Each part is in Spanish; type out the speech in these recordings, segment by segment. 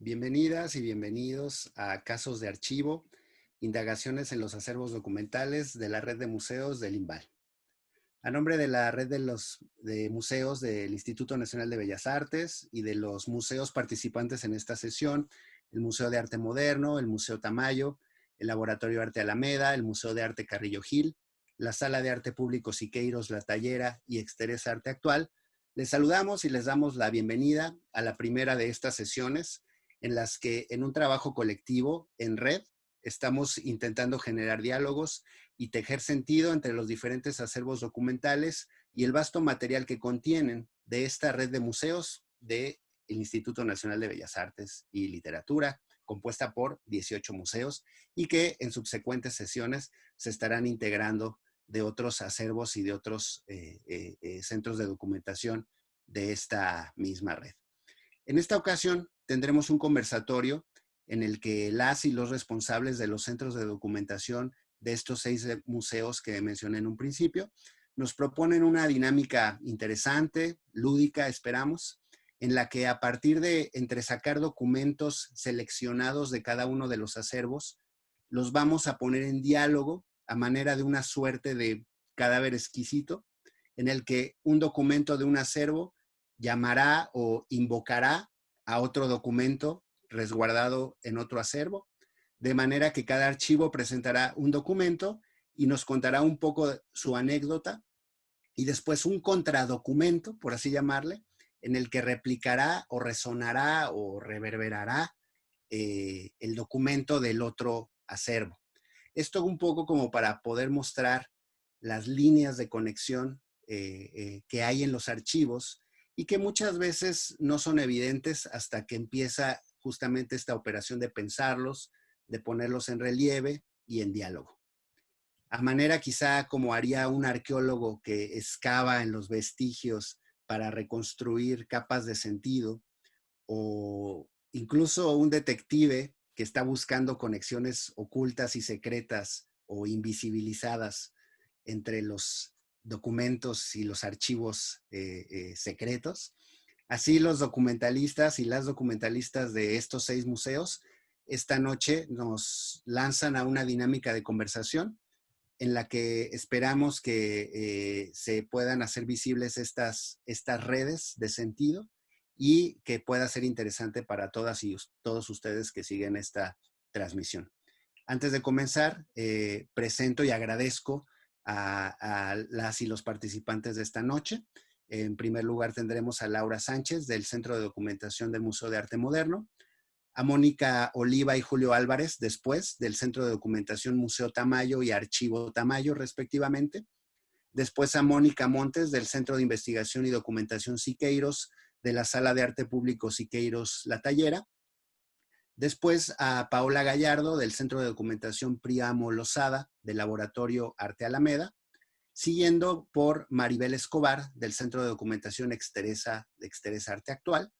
Bienvenidas y bienvenidos a Casos de Archivo, indagaciones en los acervos documentales de la red de museos del INVAL. A nombre de la red de museos del Instituto Nacional de Bellas Artes y de los museos participantes en esta sesión, el Museo de Arte Moderno, el Museo Tamayo, el Laboratorio Arte Alameda, el Museo de Arte Carrillo Gil, la Sala de Arte Público Siqueiros La Tallera y Exteresa Arte Actual, les saludamos y les damos la bienvenida a la primera de estas sesiones en las que en un trabajo colectivo en red estamos intentando generar diálogos y tejer sentido entre los diferentes acervos documentales y el vasto material que contienen de esta red de museos del Instituto Nacional de Bellas Artes y Literatura, compuesta por 18 museos y que en subsecuentes sesiones se estarán integrando de otros acervos y de otros centros de documentación de esta misma red. En esta ocasión tendremos un conversatorio en el que las y los responsables de los centros de documentación de estos 6 museos que mencioné en un principio nos proponen una dinámica interesante, lúdica, esperamos, en la que a partir de entresacar documentos seleccionados de cada uno de los acervos, los vamos a poner en diálogo a manera de una suerte de cadáver exquisito, en el que un documento de un acervo llamará o invocará a otro documento resguardado en otro acervo, de manera que cada archivo presentará un documento y nos contará un poco de su anécdota y después un contradocumento, por así llamarle, en el que replicará o resonará o reverberará el documento del otro acervo. Esto un poco como para poder mostrar las líneas de conexión que hay en los archivos y que muchas veces no son evidentes hasta que empieza justamente esta operación de pensarlos, de ponerlos en relieve y en diálogo. A manera quizá como haría un arqueólogo que excava en los vestigios para reconstruir capas de sentido, o incluso un detective que está buscando conexiones ocultas y secretas o invisibilizadas entre los documentos y los archivos secretos. Así los documentalistas y las documentalistas de estos 6 museos esta noche nos lanzan a una dinámica de conversación en la que esperamos que se puedan hacer visibles estas redes de sentido y que pueda ser interesante para todas y todos ustedes que siguen esta transmisión. Antes de comenzar, presento y agradezco a las y los participantes de esta noche. En primer lugar tendremos a Laura Sánchez del Centro de Documentación del Museo de Arte Moderno, a Mónica Oliva y Julio Álvarez después del Centro de Documentación Museo Tamayo y Archivo Tamayo respectivamente. Después a Mónica Montes del Centro de Investigación y Documentación Siqueiros de la Sala de Arte Público Siqueiros La Tallera. Después a Paola Gallardo del Centro de Documentación Príamo Losada del Laboratorio Arte Alameda, siguiendo por Maribel Escobar del Centro de Documentación Exteresa Arte Actual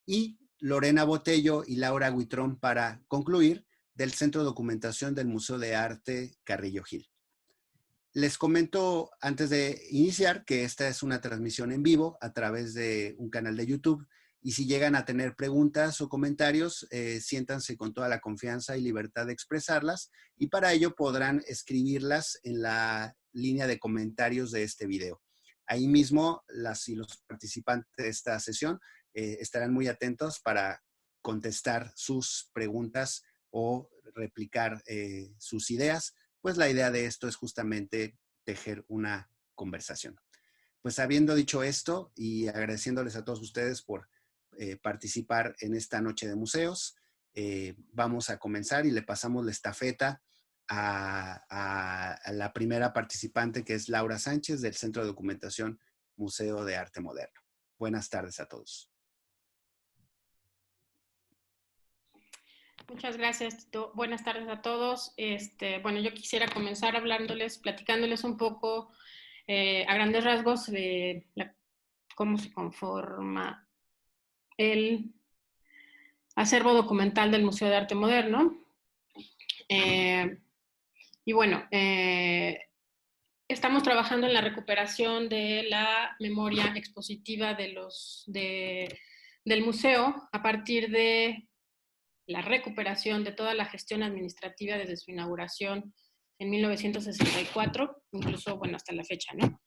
y Lorena Botello y Laura Huitrón para concluir del Centro de Documentación del Museo de Arte Carrillo Gil. Les comento antes de iniciar que esta es una transmisión en vivo a través de un canal de YouTube y si llegan a tener preguntas o comentarios, siéntanse con toda la confianza y libertad de expresarlas y para ello podrán escribirlas en la línea de comentarios de este video. Ahí mismo las y los participantes de esta sesión estarán muy atentos para contestar sus preguntas o replicar sus ideas, pues la idea de esto es justamente tejer una conversación. Pues habiendo dicho esto y agradeciéndoles a todos ustedes por participar en esta noche de museos, vamos a comenzar y le pasamos la estafeta a la primera participante, que es Laura Sánchez del Centro de Documentación Museo de Arte Moderno. Buenas tardes a todos. Muchas gracias, Tito. Buenas tardes a todos. Bueno, yo quisiera comenzar platicándoles un poco a grandes rasgos de cómo se conforma el acervo documental del Museo de Arte Moderno. Y bueno, estamos trabajando en la recuperación de la memoria expositiva del museo a partir de la recuperación de toda la gestión administrativa desde su inauguración en 1964, incluso, bueno, hasta la fecha, ¿no?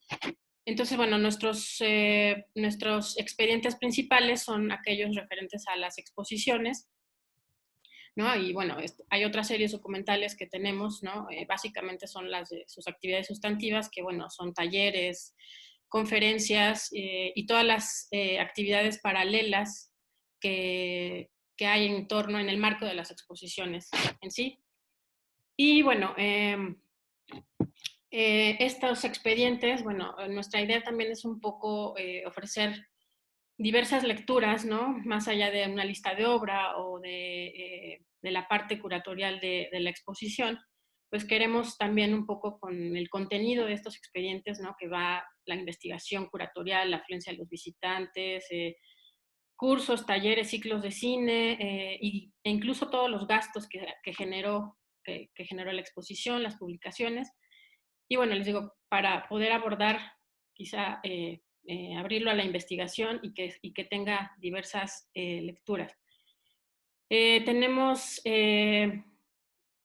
Entonces, bueno, nuestros expedientes principales son aquellos referentes a las exposiciones, ¿no? Y bueno, hay otras series documentales que tenemos, ¿no? Básicamente son las de sus actividades sustantivas, que bueno, son talleres, conferencias y todas las actividades paralelas que hay en torno, en el marco de las exposiciones en sí. Y bueno, estos expedientes, bueno, nuestra idea también es un poco ofrecer diversas lecturas, ¿no? Más allá de una lista de obra o de la parte curatorial de la exposición, pues queremos también un poco con el contenido de estos expedientes, ¿no? Que va la investigación curatorial, la afluencia de los visitantes, cursos, talleres, ciclos de cine e incluso todos los gastos que generó la exposición, las publicaciones. Y bueno, les digo, para poder abordar, quizá abrirlo a la investigación y que tenga diversas lecturas. Tenemos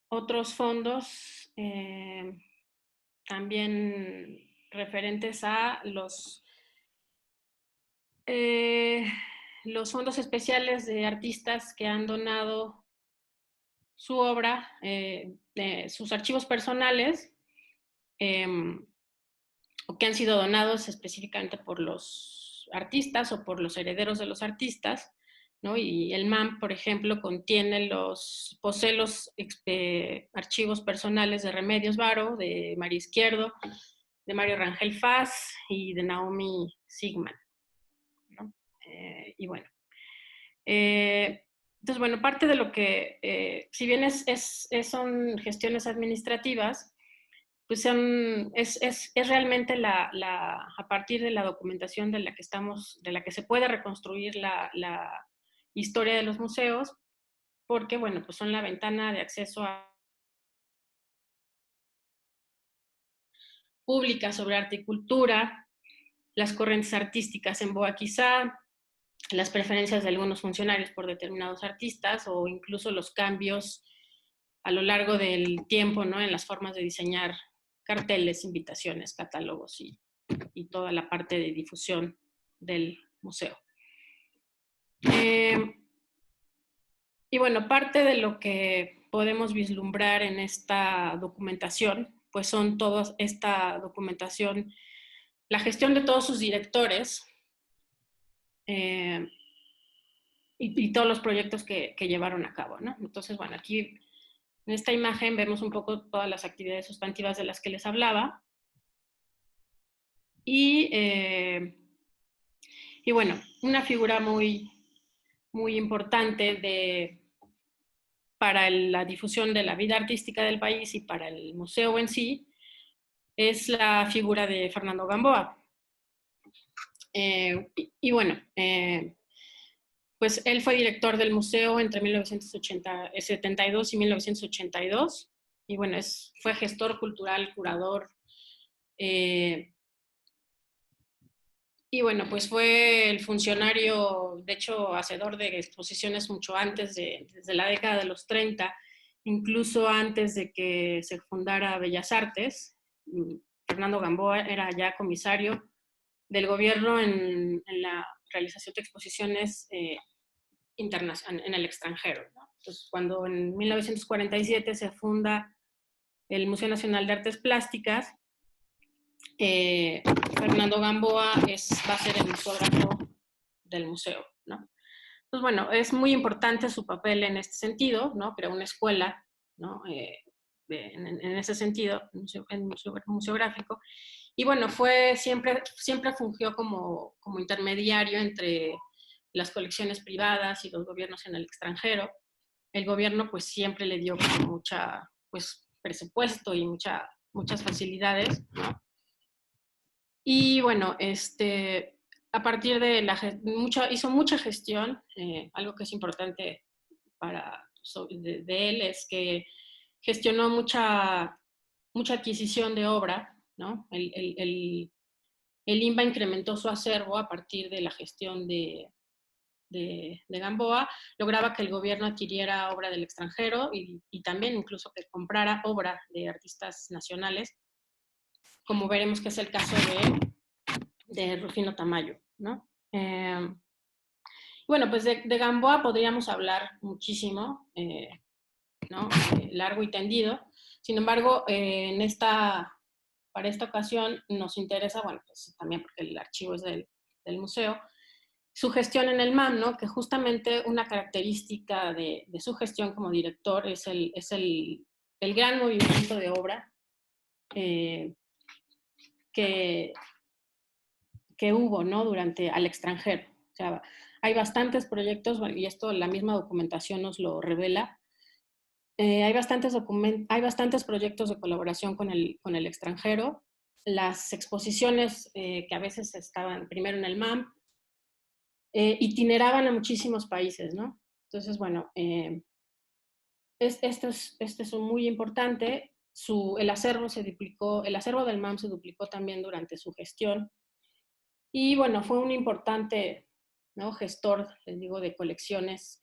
otros fondos también referentes a los fondos especiales de artistas que han donado su obra, sus archivos personales, o que han sido donados específicamente por los artistas o por los herederos de los artistas, ¿no? Y el MAM, por ejemplo, posee los archivos personales de Remedios Varo, de María Izquierdo, de Mario Rangel Faz y de Naomi Sigman, ¿no? Y bueno, entonces, bueno, parte de lo que, si bien son gestiones administrativas, pues es realmente a partir de la documentación de la que se puede reconstruir la historia de los museos, porque, bueno, pues son la ventana de acceso pública sobre arte y cultura, las corrientes artísticas en boga quizá, las preferencias de algunos funcionarios por determinados artistas o incluso los cambios a lo largo del tiempo, ¿no? En las formas de diseñar carteles, invitaciones, catálogos y toda la parte de difusión del museo. Y bueno, parte de lo que podemos vislumbrar en esta documentación, pues son toda esta documentación, la gestión de todos sus directores y todos los proyectos que llevaron a cabo, ¿no? Entonces, bueno, aquí en esta imagen vemos un poco todas las actividades sustantivas de las que les hablaba. Y bueno, una figura muy, muy importante para la difusión de la vida artística del país y para el museo en sí es la figura de Fernando Gamboa. Y bueno, pues él fue director del museo entre 1972 y 1982. Y bueno, fue gestor cultural, curador. Y bueno, pues fue el funcionario, de hecho, hacedor de exposiciones mucho antes, desde la década de los 30, incluso antes de que se fundara Bellas Artes. Fernando Gamboa era ya comisario del gobierno en la realización de exposiciones en el extranjero, ¿no? Entonces, cuando en 1947 se funda el Museo Nacional de Artes Plásticas, Fernando Gamboa va a ser el museógrafo del museo, ¿no? Pues bueno, es muy importante su papel en este sentido, ¿no? Creó una escuela, ¿no? En ese sentido, museográfico. Y bueno, siempre fungió como intermediario entre las colecciones privadas y los gobiernos en el extranjero. El gobierno pues siempre le dio mucha pues presupuesto y muchas facilidades, ¿no? Y bueno, a partir de hizo mucha gestión. Algo que es importante de él es que gestionó mucha adquisición de obra, ¿no? El INBA incrementó su acervo a partir de la gestión de de Gamboa, lograba que el gobierno adquiriera obra del extranjero y también incluso que comprara obra de artistas nacionales, como veremos que es el caso de Rufino Tamayo, ¿no? Bueno, pues de Gamboa podríamos hablar muchísimo, ¿no? Largo y tendido. Sin embargo, para esta ocasión nos interesa, bueno, pues también porque el archivo es del museo, su gestión en el MAM, ¿no? Que justamente una característica de su gestión como director es el gran movimiento de obra que hubo, ¿no? Durante al extranjero. O sea, hay bastantes proyectos, y esto la misma documentación nos lo revela. Hay bastantes proyectos de colaboración con el extranjero. Las exposiciones que a veces estaban primero en el MAM, itineraban a muchísimos países, ¿no? Entonces, bueno, esto es muy importante. El acervo del MAM se duplicó también durante su gestión. Y bueno, fue un importante, ¿no?, gestor, les digo, de colecciones,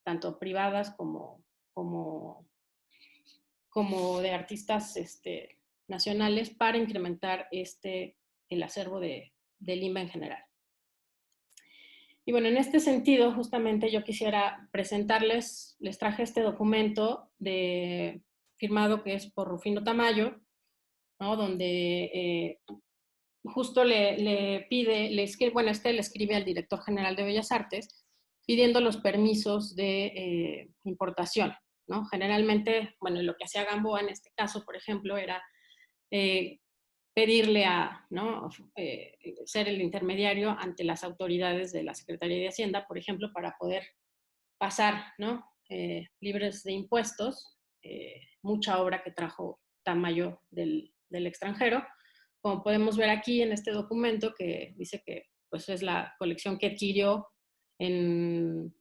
tanto privadas como de artistas nacionales, para incrementar el acervo del INBA en general. Y bueno, en este sentido, justamente yo quisiera presentarles, les traje este documento firmado que es por Rufino Tamayo, ¿no?, donde justo le escribe al director general de Bellas Artes pidiendo los permisos de importación, ¿no? Generalmente, bueno, lo que hacía Gamboa en este caso, por ejemplo, era pedirle ¿no?, ser el intermediario ante las autoridades de la Secretaría de Hacienda, por ejemplo, para poder pasar, ¿no?, libres de impuestos, mucha obra que trajo Tamayo del extranjero. Como podemos ver aquí en este documento, que dice que pues, es la colección que adquirió en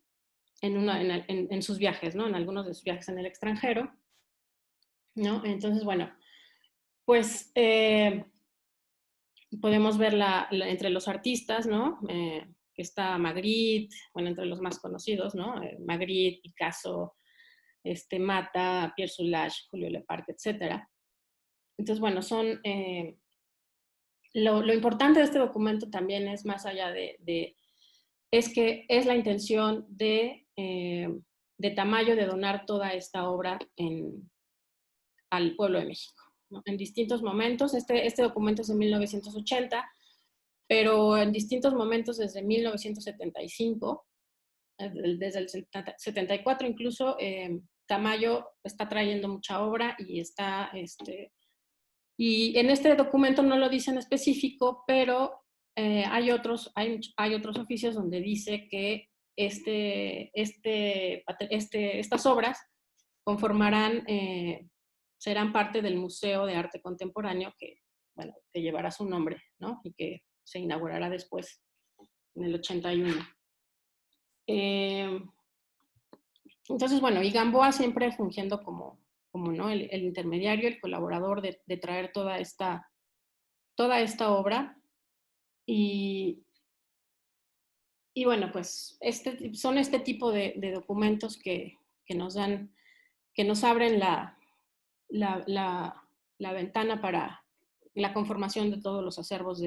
sus viajes, ¿no?, en algunos de sus viajes en el extranjero, ¿no? Entonces, bueno, pues podemos ver entre los artistas, ¿no?, que está Magritte, bueno, entre los más conocidos, ¿no?, Magritte, Picasso, Mata, Pierre Soulages, Julio Leparc, etc. Entonces, bueno, son... Lo importante de este documento también es más allá es que es la intención de Tamayo de donar toda esta obra al pueblo de México, ¿no?, en distintos momentos. Este documento es de 1980, pero en distintos momentos desde 1975, desde el 74 incluso, Tamayo está trayendo mucha obra y en este documento no lo dice en específico, pero hay otros oficios donde dice que estas obras conformarán, serán parte del Museo de Arte Contemporáneo que llevará su nombre, ¿no?, y que se inaugurará después, en el 81. Entonces, bueno, y Gamboa siempre fungiendo como ¿no?, el intermediario, el colaborador de traer toda esta obra. Y bueno, pues son este tipo de documentos que nos abren la ventana para la conformación de todos los acervos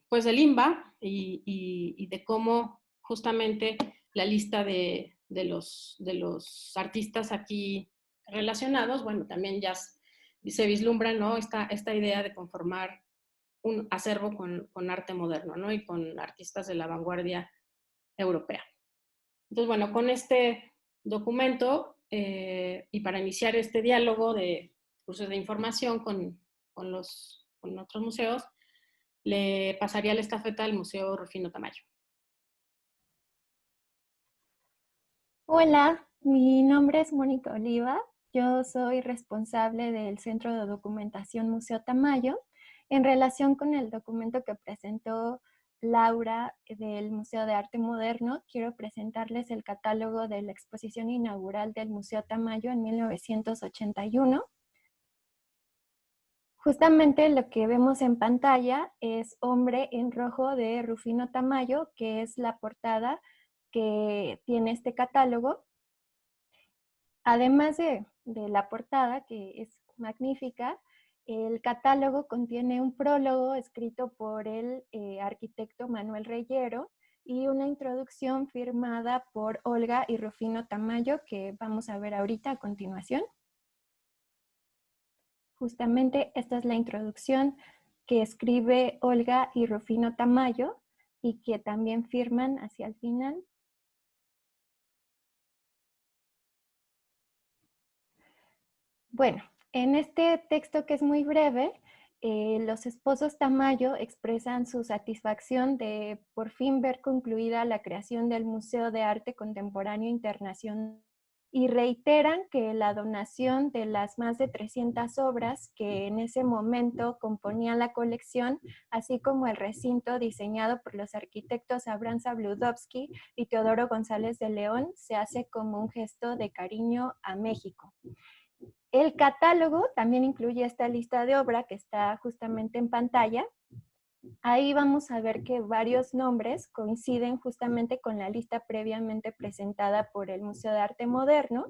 pues del INBA y de cómo justamente la lista de los artistas aquí relacionados, bueno, también ya se vislumbra, ¿no?, esta idea de conformar un acervo con arte moderno, ¿no?, y con artistas de la vanguardia europea. Entonces, bueno, con este documento y para iniciar este diálogo de cursos de información con otros museos, le pasaría la estafeta al Museo Rufino Tamayo. Hola, mi nombre es Mónica Oliva. Yo soy responsable del Centro de Documentación Museo Tamayo. En relación con el documento que presentó Laura del Museo de Arte Moderno, quiero presentarles el catálogo de la exposición inaugural del Museo Tamayo en 1981. Justamente lo que vemos en pantalla es Hombre en Rojo de Rufino Tamayo, que es la portada que tiene este catálogo. Además de la portada, que es magnífica, el catálogo contiene un prólogo escrito por el arquitecto Manuel Reyero y una introducción firmada por Olga y Rufino Tamayo, que vamos a ver ahorita a continuación. Justamente esta es la introducción que escribe Olga y Rufino Tamayo y que también firman hacia el final. Bueno, en este texto que es muy breve, los esposos Tamayo expresan su satisfacción de por fin ver concluida la creación del Museo de Arte Contemporáneo Internacional y reiteran que la donación de las más de 300 obras que en ese momento componían la colección, así como el recinto diseñado por los arquitectos Abraham Zabludovsky y Teodoro González de León, se hace como un gesto de cariño a México. El catálogo también incluye esta lista de obra que está justamente en pantalla. Ahí vamos a ver que varios nombres coinciden justamente con la lista previamente presentada por el Museo de Arte Moderno.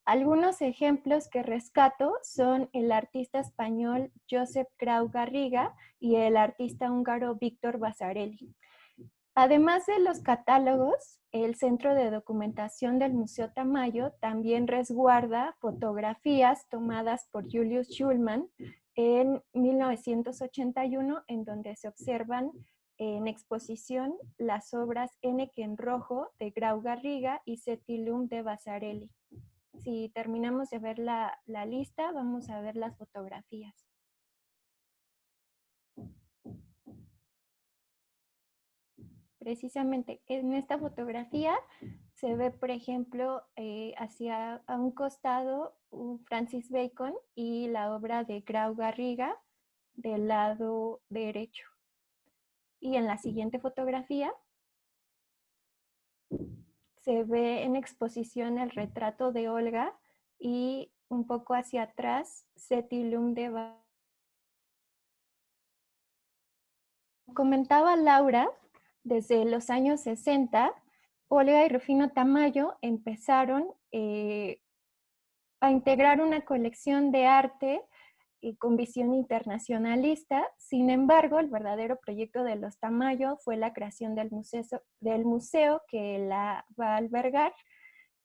Algunos ejemplos que rescato son el artista español Josep Grau Garriga y el artista húngaro Víctor Vasarely. Además de los catálogos, el Centro de Documentación del Museo Tamayo también resguarda fotografías tomadas por Julius Schulman en 1981, en donde se observan en exposición las obras Enneke en Rojo de Grau Garriga y Cetilum de Vasarely. Si terminamos de ver la lista, vamos a ver las fotografías. Precisamente en esta fotografía se ve, por ejemplo, hacia a un costado Francis Bacon y la obra de Grau Garriga del lado derecho. Y en la siguiente fotografía se ve en exposición el retrato de Olga y un poco hacia atrás Cetilum de Vasarely. Comentaba Laura, desde los años 60, Olga y Rufino Tamayo empezaron a integrar una colección de arte con visión internacionalista. Sin embargo, el verdadero proyecto de los Tamayo fue la creación del museo que la va a albergar.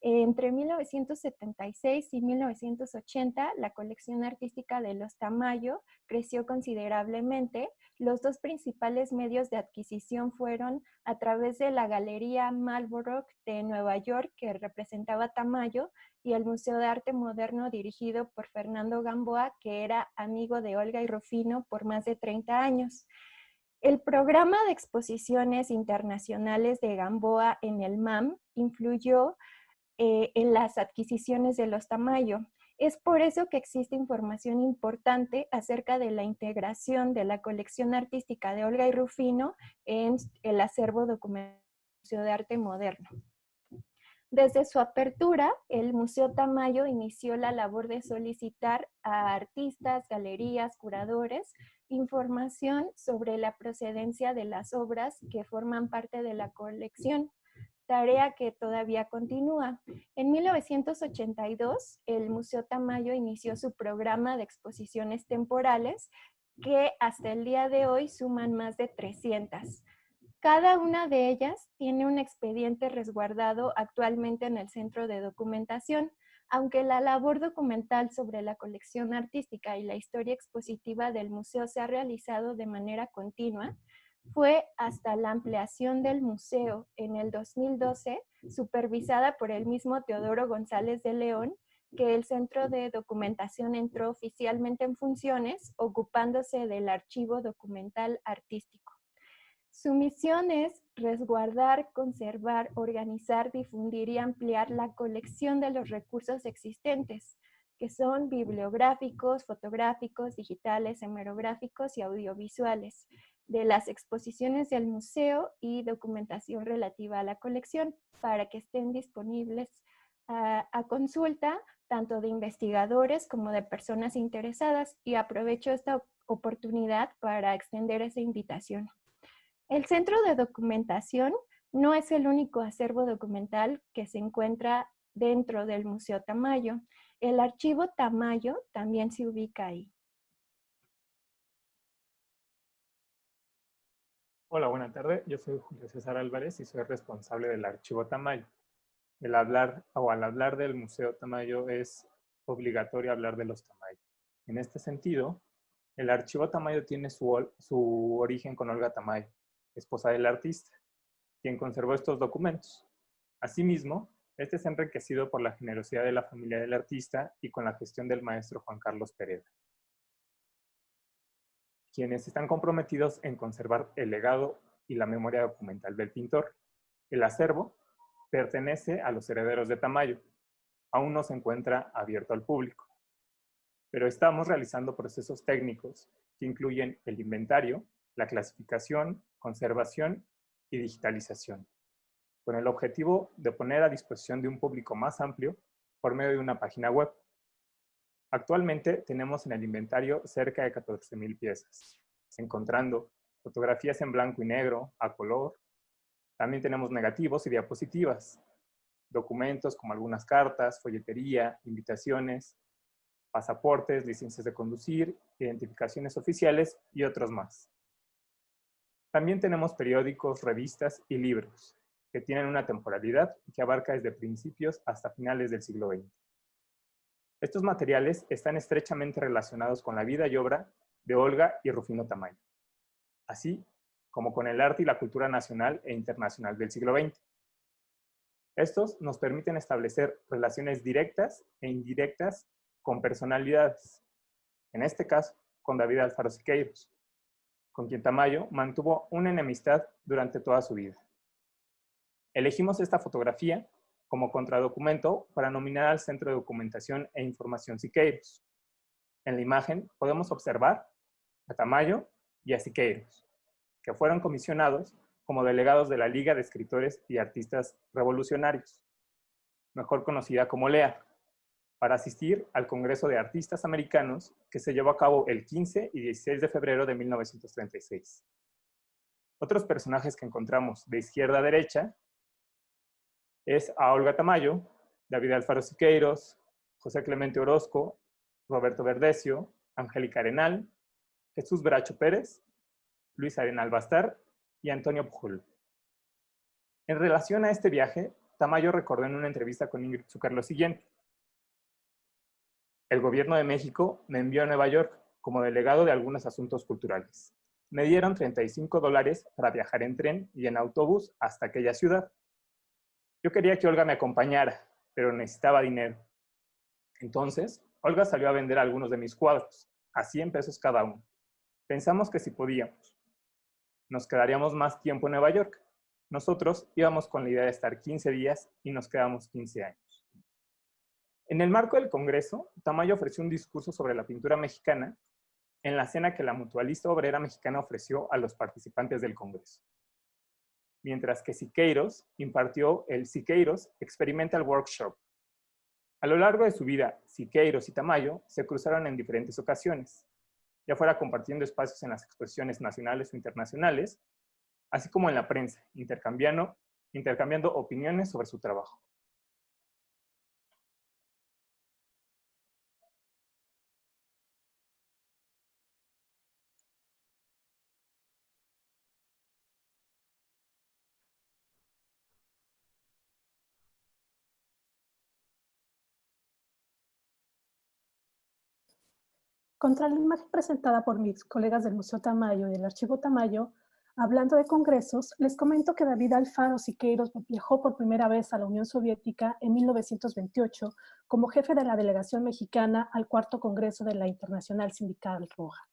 Entre 1976 y 1980, la colección artística de los Tamayo creció considerablemente. Los dos principales medios de adquisición fueron a través de la Galería Marlborough de Nueva York, que representaba Tamayo, y el Museo de Arte Moderno dirigido por Fernando Gamboa, que era amigo de Olga y Rufino por más de 30 años. El programa de exposiciones internacionales de Gamboa en el MAM influyó en las adquisiciones de los Tamayo. Es por eso que existe información importante acerca de la integración de la colección artística de Olga y Rufino en el acervo documental del Museo de Arte Moderno. Desde su apertura, el Museo Tamayo inició la labor de solicitar a artistas, galerías, curadores, información sobre la procedencia de las obras que forman parte de la colección, tarea que todavía continúa. En 1982, el Museo Tamayo inició su programa de exposiciones temporales que hasta el día de hoy suman más de 300. Cada una de ellas tiene un expediente resguardado actualmente en el Centro de Documentación. Aunque la labor documental sobre la colección artística y la historia expositiva del museo se ha realizado de manera continua, fue hasta la ampliación del museo en el 2012, supervisada por el mismo Teodoro González de León, que el Centro de Documentación entró oficialmente en funciones, ocupándose del archivo documental artístico. Su misión es resguardar, conservar, organizar, difundir y ampliar la colección de los recursos existentes, que son bibliográficos, fotográficos, digitales, hemerográficos y audiovisuales, de las exposiciones del museo y documentación relativa a la colección, para que estén disponibles a consulta tanto de investigadores como de personas interesadas, y aprovecho esta oportunidad para extender esa invitación. El Centro de Documentación no es el único acervo documental que se encuentra dentro del Museo Tamayo. El Archivo Tamayo también se ubica ahí. Hola, buenas tardes. Yo soy Julio César Álvarez y soy responsable del Archivo Tamayo. Al hablar del Museo Tamayo es obligatorio hablar de los Tamayo. En este sentido, el Archivo Tamayo tiene su origen con Olga Tamayo, esposa del artista, quien conservó estos documentos. Asimismo, este es enriquecido por la generosidad de la familia del artista y con la gestión del maestro Juan Carlos Pereda, quienes están comprometidos en conservar el legado y la memoria documental del pintor. El acervo pertenece a los herederos de Tamayo. Aún no se encuentra abierto al público, pero estamos realizando procesos técnicos que incluyen el inventario, la clasificación, conservación y digitalización, con el objetivo de poner a disposición de un público más amplio por medio de una página web. Actualmente tenemos en el inventario cerca de 14,000 piezas, encontrando fotografías en blanco y negro, a color. También tenemos negativos y diapositivas, documentos como algunas cartas, folletería, invitaciones, pasaportes, licencias de conducir, identificaciones oficiales y otros más. También tenemos periódicos, revistas y libros que tienen una temporalidad que abarca desde principios hasta finales del siglo XX. Estos materiales están estrechamente relacionados con la vida y obra de Olga y Rufino Tamayo, así como con el arte y la cultura nacional e internacional del siglo XX. Estos nos permiten establecer relaciones directas e indirectas con personalidades, en este caso con David Alfaro Siqueiros, con quien Tamayo mantuvo una enemistad durante toda su vida. Elegimos esta fotografía como contradocumento para nominar al Centro de Documentación e Información Siqueiros. En la imagen podemos observar a Tamayo y a Siqueiros, que fueron comisionados como delegados de la Liga de Escritores y Artistas Revolucionarios, mejor conocida como LEA, para asistir al Congreso de Artistas Americanos que se llevó a cabo el 15 y 16 de febrero de 1936. Otros personajes que encontramos de izquierda a derecha es a Olga Tamayo, David Alfaro Siqueiros, José Clemente Orozco, Roberto Verdecio, Angélica Arenal, Jesús Bracho Pérez, Luis Arenal Bastar y Antonio Pujol. En relación a este viaje, Tamayo recordó en una entrevista con Ingrid Zucker lo siguiente: el gobierno de México me envió a Nueva York como delegado de algunos asuntos culturales. Me dieron $35 para viajar en tren y en autobús hasta aquella ciudad. Yo quería que Olga me acompañara, pero necesitaba dinero. Entonces, Olga salió a vender algunos de mis cuadros, a 100 pesos cada uno. Pensamos que si podíamos, nos quedaríamos más tiempo en Nueva York. Nosotros íbamos con la idea de estar 15 días y nos quedamos 15 años. En el marco del Congreso, Tamayo ofreció un discurso sobre la pintura mexicana en la cena que la Mutualista Obrera Mexicana ofreció a los participantes del Congreso, mientras que Siqueiros impartió el Siqueiros Experimental Workshop. A lo largo de su vida, Siqueiros y Tamayo se cruzaron en diferentes ocasiones, ya fuera compartiendo espacios en las exposiciones nacionales o internacionales, así como en la prensa, intercambiando opiniones sobre su trabajo. Contra la imagen presentada por mis colegas del Museo Tamayo y del Archivo Tamayo, hablando de congresos, les comento que David Alfaro Siqueiros viajó por primera vez a la Unión Soviética en 1928 como jefe de la delegación mexicana al cuarto Congreso de la Internacional Sindical Roja.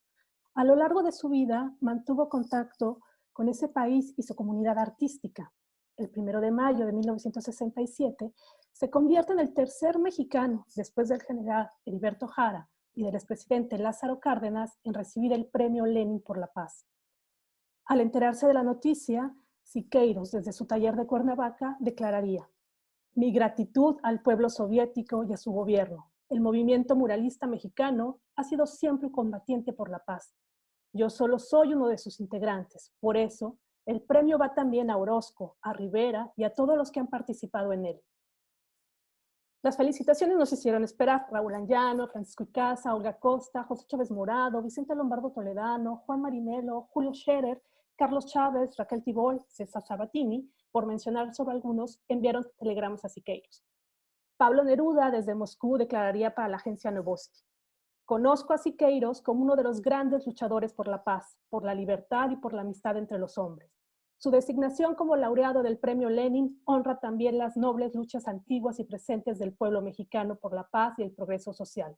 A lo largo de su vida mantuvo contacto con ese país y su comunidad artística. El 1 de mayo de 1967 se convierte en el tercer mexicano, después del general Heriberto Jara y del expresidente Lázaro Cárdenas, en recibir el Premio Lenin por la Paz. Al enterarse de la noticia, Siqueiros, desde su taller de Cuernavaca, declararía: Mi gratitud al pueblo soviético y a su gobierno. El movimiento muralista mexicano ha sido siempre un combatiente por la paz. Yo solo soy uno de sus integrantes. Por eso, el premio va también a Orozco, a Rivera y a todos los que han participado en él. Las felicitaciones nos hicieron esperar. Raúl Anllano, Francisco Icaza, Olga Costa, José Chávez Morado, Vicente Lombardo Toledano, Juan Marinelo, Julio Scherer, Carlos Chávez, Raquel Tibol, César Sabatini, por mencionar solo algunos, enviaron telegramas a Siqueiros. Pablo Neruda, desde Moscú, declararía para la agencia Novosti: conozco a Siqueiros como uno de los grandes luchadores por la paz, por la libertad y por la amistad entre los hombres. Su designación como laureado del Premio Lenin honra también las nobles luchas antiguas y presentes del pueblo mexicano por la paz y el progreso social.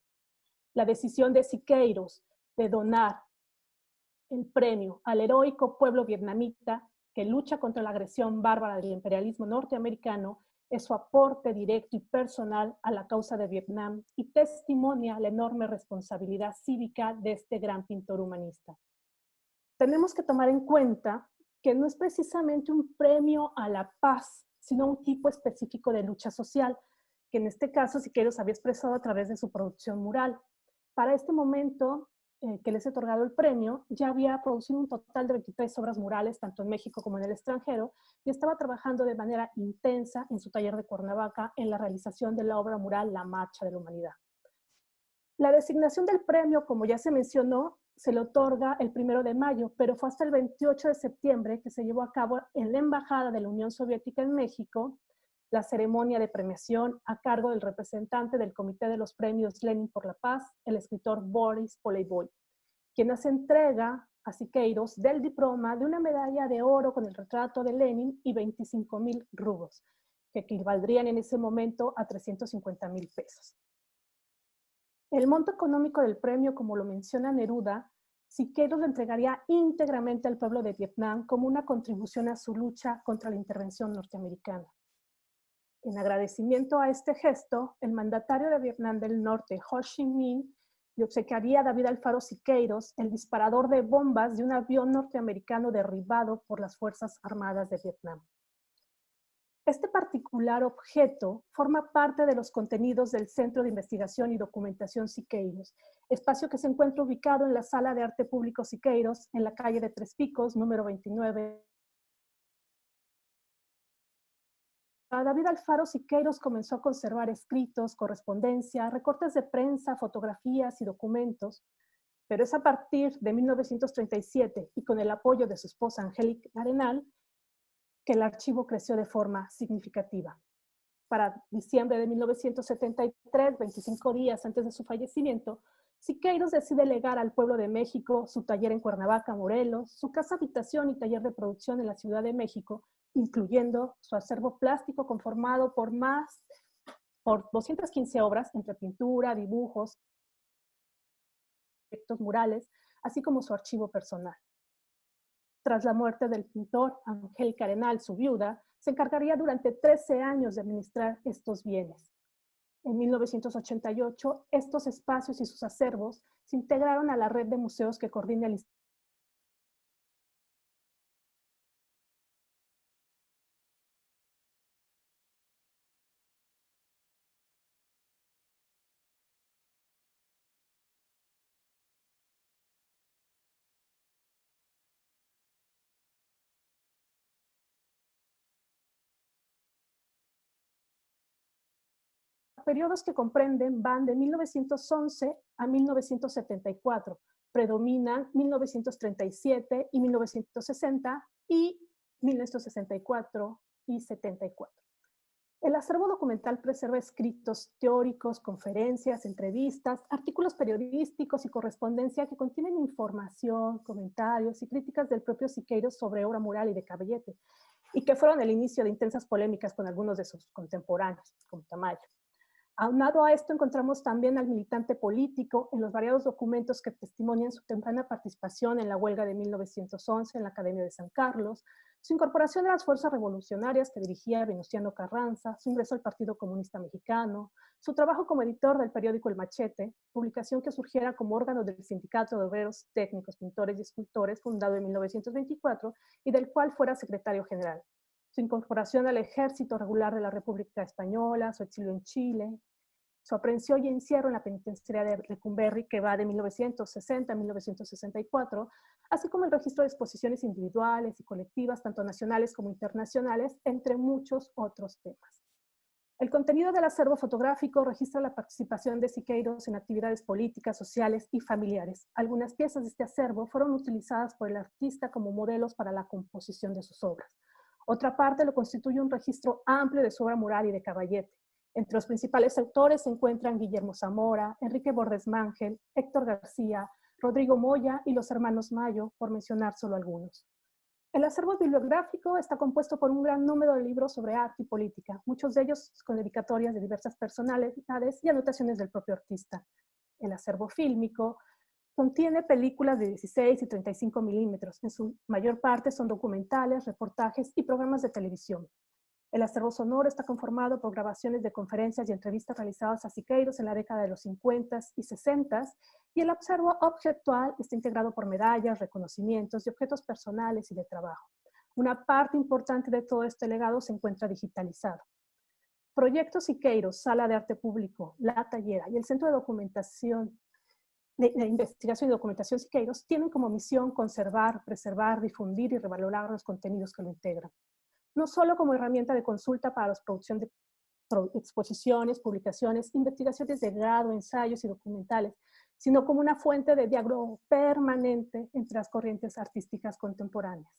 La decisión de Siqueiros de donar el premio al heroico pueblo vietnamita que lucha contra la agresión bárbara del imperialismo norteamericano es su aporte directo y personal a la causa de Vietnam y testimonia la enorme responsabilidad cívica de este gran pintor humanista. Tenemos que tomar en cuenta que no es precisamente un premio a la paz, sino un tipo específico de lucha social, que en este caso Siqueiros había expresado a través de su producción mural. Para este momento que les he otorgado el premio, ya había producido un total de 23 obras murales, tanto en México como en el extranjero, y estaba trabajando de manera intensa en su taller de Cuernavaca en la realización de la obra mural La Marcha de la Humanidad. La designación del premio, como ya se mencionó, se le otorga el 1 de mayo, pero fue hasta el 28 de septiembre que se llevó a cabo en la Embajada de la Unión Soviética en México la ceremonia de premiación a cargo del representante del Comité de los Premios Lenin por la Paz, el escritor Boris Poleivoy, quien hace entrega a Siqueiros del diploma de una medalla de oro con el retrato de Lenin y 25,000 rublos, que equivaldrían en ese momento a 350,000 pesos. El monto económico del premio, como lo menciona Neruda, Siqueiros lo entregaría íntegramente al pueblo de Vietnam como una contribución a su lucha contra la intervención norteamericana. En agradecimiento a este gesto, el mandatario de Vietnam del Norte, Ho Chi Minh, le obsequiaría a David Alfaro Siqueiros el disparador de bombas de un avión norteamericano derribado por las Fuerzas Armadas de Vietnam. Este particular objeto forma parte de los contenidos del Centro de Investigación y Documentación Siqueiros, espacio que se encuentra ubicado en la Sala de Arte Público Siqueiros, en la calle de Tres Picos, número 29. David Alfaro Siqueiros comenzó a conservar escritos, correspondencia, recortes de prensa, fotografías y documentos, pero es a partir de 1937 y con el apoyo de su esposa Angélica Arenal que el archivo creció de forma significativa. Para diciembre de 1973, 25 días antes de su fallecimiento, Siqueiros decide legar al pueblo de México su taller en Cuernavaca, Morelos, su casa habitación y taller de producción en la Ciudad de México, incluyendo su acervo plástico conformado por 215 obras entre pintura, dibujos, proyectos murales, así como su archivo personal. Tras la muerte del pintor, Angélica Arenal, su viuda, se encargaría durante 13 años de administrar estos bienes. En 1988, estos espacios y sus acervos se integraron a la red de museos que coordina el Instituto. Periodos que comprenden van de 1911 a 1974. Predominan 1937 y 1960 y 1964 y 74. El acervo documental preserva escritos teóricos, conferencias, entrevistas, artículos periodísticos y correspondencia que contienen información, comentarios y críticas del propio Siqueiros sobre obra mural y de Caballete, y que fueron el inicio de intensas polémicas con algunos de sus contemporáneos, como Tamayo. Aunado a esto, encontramos también al militante político en los variados documentos que testimonian su temprana participación en la huelga de 1911 en la Academia de San Carlos, su incorporación a las fuerzas revolucionarias que dirigía Venustiano Carranza, su ingreso al Partido Comunista Mexicano, su trabajo como editor del periódico El Machete, publicación que surgiera como órgano del Sindicato de Obreros Técnicos, Pintores y Escultores, fundado en 1924 y del cual fuera secretario general. su incorporación al ejército regular de la República Española, su exilio en Chile, su aprehensión y encierro en la penitenciaria de Lecumberri, que va de 1960 a 1964, así como el registro de exposiciones individuales y colectivas, tanto nacionales como internacionales, entre muchos otros temas. El contenido del acervo fotográfico registra la participación de Siqueiros en actividades políticas, sociales y familiares. Algunas piezas de este acervo fueron utilizadas por el artista como modelos para la composición de sus obras. Otra parte lo constituye un registro amplio de su obra mural y de caballete. Entre los principales autores se encuentran Guillermo Zamora, Enrique Bordes Mangel, Héctor García, Rodrigo Moya y los hermanos Mayo, por mencionar solo algunos. El acervo bibliográfico está compuesto por un gran número de libros sobre arte y política, muchos de ellos con dedicatorias de diversas personalidades y anotaciones del propio artista. El acervo fílmico contiene películas de 16 y 35 milímetros. En su mayor parte son documentales, reportajes y programas de televisión. El acervo sonoro está conformado por grabaciones de conferencias y entrevistas realizadas a Siqueiros en la década de los 50 y 60, y el acervo objetual está integrado por medallas, reconocimientos y objetos personales y de trabajo. Una parte importante de todo este legado se encuentra digitalizado. Proyecto Siqueiros, Sala de Arte Público, La Tallera y el Centro de Documentación de Investigación y Documentación Siqueiros tienen como misión conservar, preservar, difundir y revalorar los contenidos que lo integran. No solo como herramienta de consulta para la producción de exposiciones, publicaciones, investigaciones de grado, ensayos y documentales, sino como una fuente de diálogo permanente entre las corrientes artísticas contemporáneas.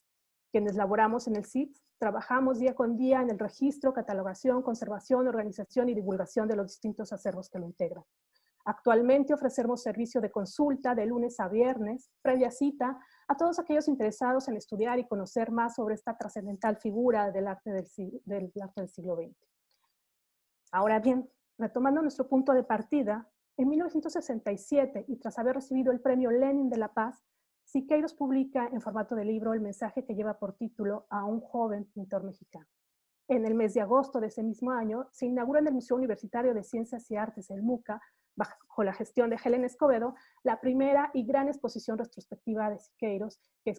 Quienes laboramos en el CID, trabajamos día con día en el registro, catalogación, conservación, organización y divulgación de los distintos acervos que lo integran. Actualmente ofrecemos servicio de consulta de lunes a viernes, previa cita, a todos aquellos interesados en estudiar y conocer más sobre esta trascendental figura del arte del siglo XX. Ahora bien, retomando nuestro punto de partida, en 1967, y tras haber recibido el Premio Lenin de la Paz, Siqueiros publica en formato de libro el mensaje que lleva por título A un joven pintor mexicano. En el mes de agosto de ese mismo año, se inaugura en el Museo Universitario de Ciencias y Artes, el MUCA, bajo la gestión de Helen Escobedo, la primera y gran exposición retrospectiva de Siqueiros, que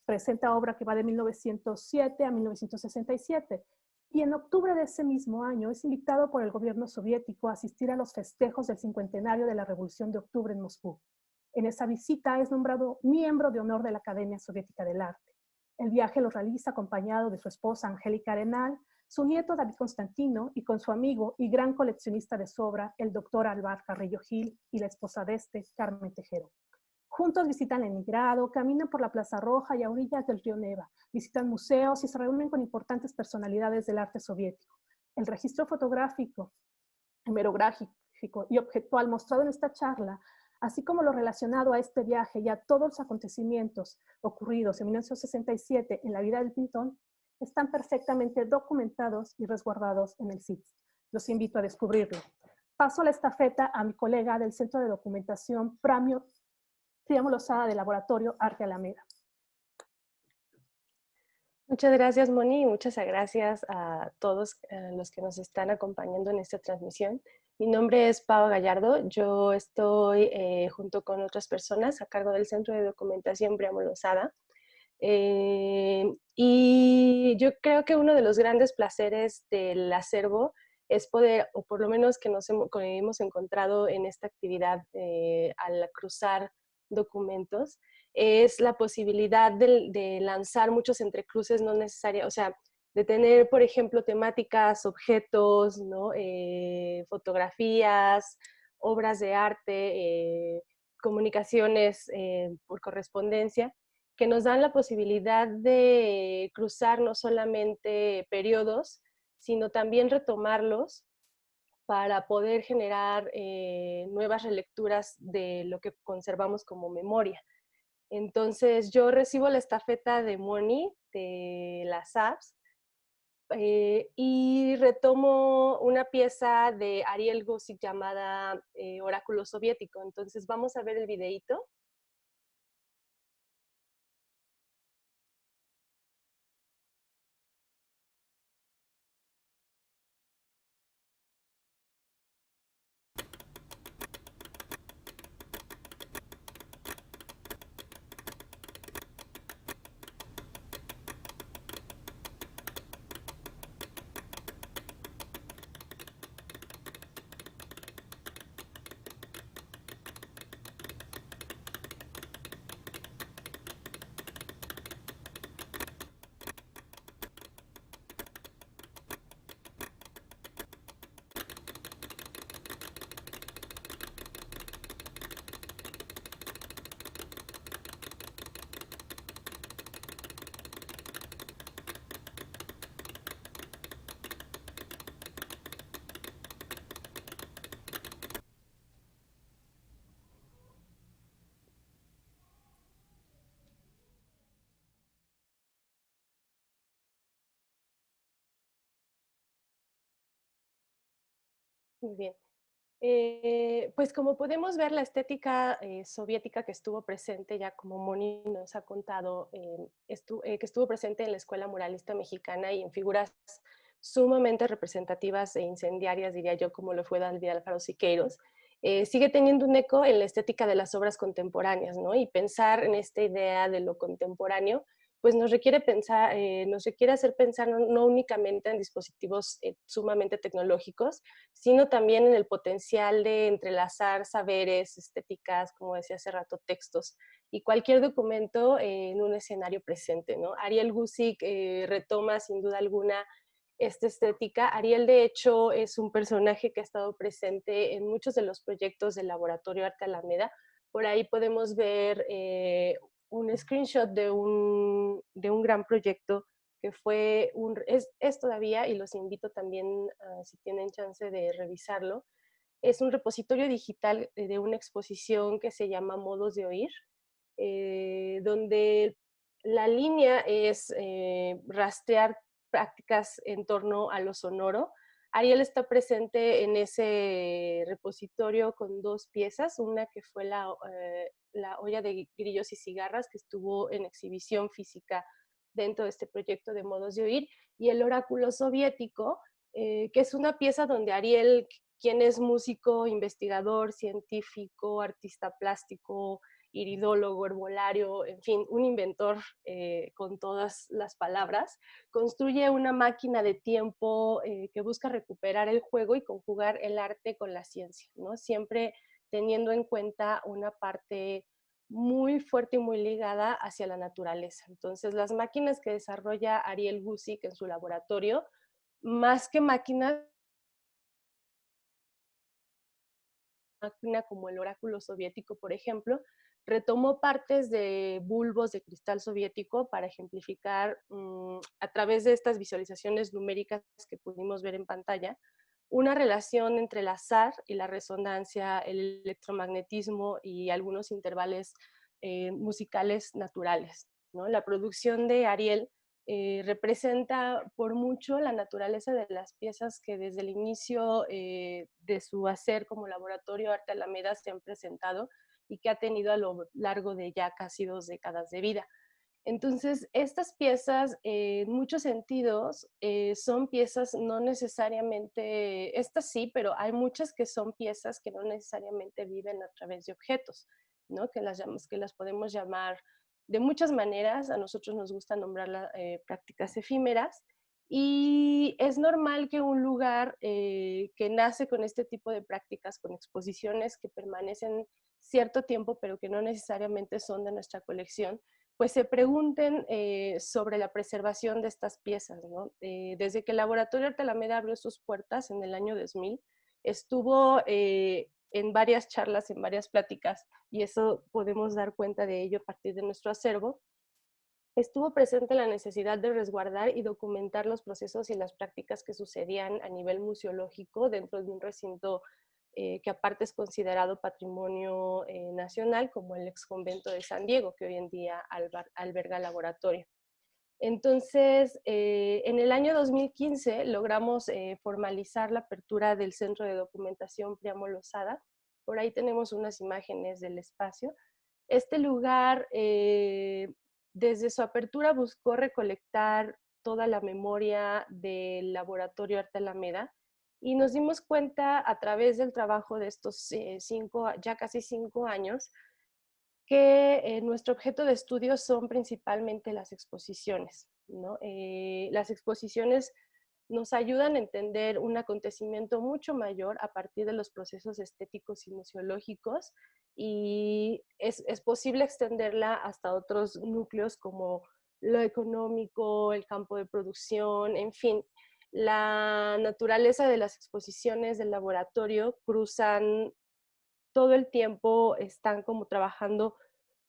presenta obra que va de 1907 a 1967. Y en octubre de ese mismo año es invitado por el gobierno soviético a asistir a los festejos del cincuentenario de la Revolución de Octubre en Moscú. En esa visita es nombrado miembro de honor de la Academia Soviética del Arte. El viaje lo realiza acompañado de su esposa Angélica Arenal, su nieto David Constantino y con su amigo y gran coleccionista de su obra, el doctor Alvar Carrillo Gil, y la esposa de este, Carmen Tejero. Juntos visitan Leningrado, caminan por la Plaza Roja y a orillas del río Neva, visitan museos y se reúnen con importantes personalidades del arte soviético. El registro fotográfico, hemerográfico y objetual mostrado en esta charla, así como lo relacionado a este viaje y a todos los acontecimientos ocurridos en 1967 en la vida del pintor, están perfectamente documentados y resguardados en el CID. Los invito a descubrirlo. Paso la estafeta a mi colega del Centro de Documentación Príamo Lozada del Laboratorio Arte Alameda. Muchas gracias, Moni, y muchas gracias a todos los que nos están acompañando en esta transmisión. Mi nombre es Pau Gallardo, yo estoy junto con otras personas a cargo del Centro de Documentación Príamo Lozada. Y yo creo que uno de los grandes placeres del acervo es poder, o por lo menos que nos hemos encontrado en esta actividad al cruzar documentos, es la posibilidad de lanzar muchos entrecruces no necesarios, o sea, de tener, por ejemplo, temáticas, objetos, ¿no? Fotografías, obras de arte, comunicaciones por correspondencia, que nos dan la posibilidad de cruzar no solamente periodos, sino también retomarlos para poder generar nuevas relecturas de lo que conservamos como memoria. Entonces, yo recibo la estafeta de Moni, de las apps, y retomo una pieza de Ariel Guzik llamada Oráculo Soviético. Entonces, vamos a ver el videíto. Muy bien. Pues como podemos ver, la estética soviética que estuvo presente, ya como Moni nos ha contado, que estuvo presente en la Escuela Muralista Mexicana y en figuras sumamente representativas e incendiarias, diría yo, como lo fue David Alfaro Siqueiros, sigue teniendo un eco en la estética de las obras contemporáneas, ¿no? Y pensar en esta idea de lo contemporáneo pues nos requiere pensar, nos requiere hacer pensar no únicamente en dispositivos sumamente tecnológicos, sino también en el potencial de entrelazar saberes, estéticas, como decía hace rato, textos, y cualquier documento en un escenario presente, ¿no? Ariel Guzik retoma sin duda alguna esta estética. Ariel, de hecho, es un personaje que ha estado presente en muchos de los proyectos del Laboratorio Arte Alameda. Por ahí podemos ver un screenshot de un gran proyecto que fue es todavía, y los invito también, si tienen chance de revisarlo, es un repositorio digital de una exposición que se llama Modos de Oír, donde la línea es rastrear prácticas en torno a lo sonoro. Ariel está presente en ese repositorio con dos piezas, una que fue la olla de grillos y cigarras, que estuvo en exhibición física dentro de este proyecto de Modos de Oír, y el oráculo soviético, que es una pieza donde Ariel, quien es músico, investigador, científico, artista plástico, iridólogo, herbolario, en fin, un inventor con todas las palabras, construye una máquina de tiempo que busca recuperar el juego y conjugar el arte con la ciencia, ¿no? Siempre teniendo en cuenta una parte muy fuerte y muy ligada hacia la naturaleza. Entonces, las máquinas que desarrolla Ariel Guzik en su laboratorio, más que máquinas, máquina como el oráculo soviético, por ejemplo, retomó partes de bulbos de cristal soviético para ejemplificar a través de estas visualizaciones numéricas que pudimos ver en pantalla, una relación entre el azar y la resonancia, el electromagnetismo y algunos intervalos musicales naturales, ¿no? La producción de Ariel representa por mucho la naturaleza de las piezas que desde el inicio de su hacer como Laboratorio Arte Alameda se han presentado y que ha tenido a lo largo de ya casi 2 décadas de vida. Entonces, estas piezas, en muchos sentidos, son piezas no necesariamente, estas sí, pero hay muchas que son piezas que no necesariamente viven a través de objetos, ¿no? Que las podemos llamar de muchas maneras. A nosotros nos gusta nombrarlas prácticas efímeras, y es normal que un lugar que nace con este tipo de prácticas, con exposiciones que permanecen cierto tiempo, pero que no necesariamente son de nuestra colección, pues se pregunten sobre la preservación de estas piezas, ¿no? Desde que el Laboratorio Arte Alameda abrió sus puertas en el año 2000, estuvo en varias charlas, en varias pláticas, y eso podemos dar cuenta de ello a partir de nuestro acervo. Estuvo presente la necesidad de resguardar y documentar los procesos y las prácticas que sucedían a nivel museológico dentro de un recinto que aparte es considerado patrimonio nacional, como el ex convento de San Diego, que hoy en día alberga laboratorio. Entonces, en el año 2015 logramos formalizar la apertura del Centro de Documentación Priamo Losada. Por ahí tenemos unas imágenes del espacio. Este lugar, desde su apertura, buscó recolectar toda la memoria del Laboratorio Arte Alameda, y nos dimos cuenta a través del trabajo de estos ya casi 5 años, que nuestro objeto de estudio son principalmente las exposiciones, ¿no? Las exposiciones nos ayudan a entender un acontecimiento mucho mayor a partir de los procesos estéticos y museológicos, y es posible extenderla hasta otros núcleos como lo económico, el campo de producción, en fin. La naturaleza de las exposiciones del laboratorio cruzan todo el tiempo, están como trabajando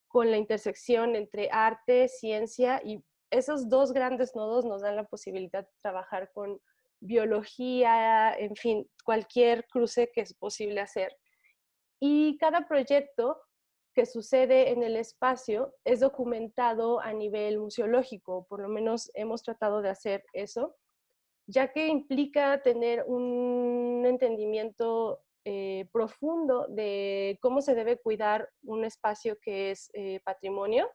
con la intersección entre arte, ciencia, y esos dos grandes nodos nos dan la posibilidad de trabajar con biología, en fin, cualquier cruce que es posible hacer. Y cada proyecto que sucede en el espacio es documentado a nivel museológico, por lo menos hemos tratado de hacer eso, ya que implica tener un entendimiento profundo de cómo se debe cuidar un espacio que es patrimonio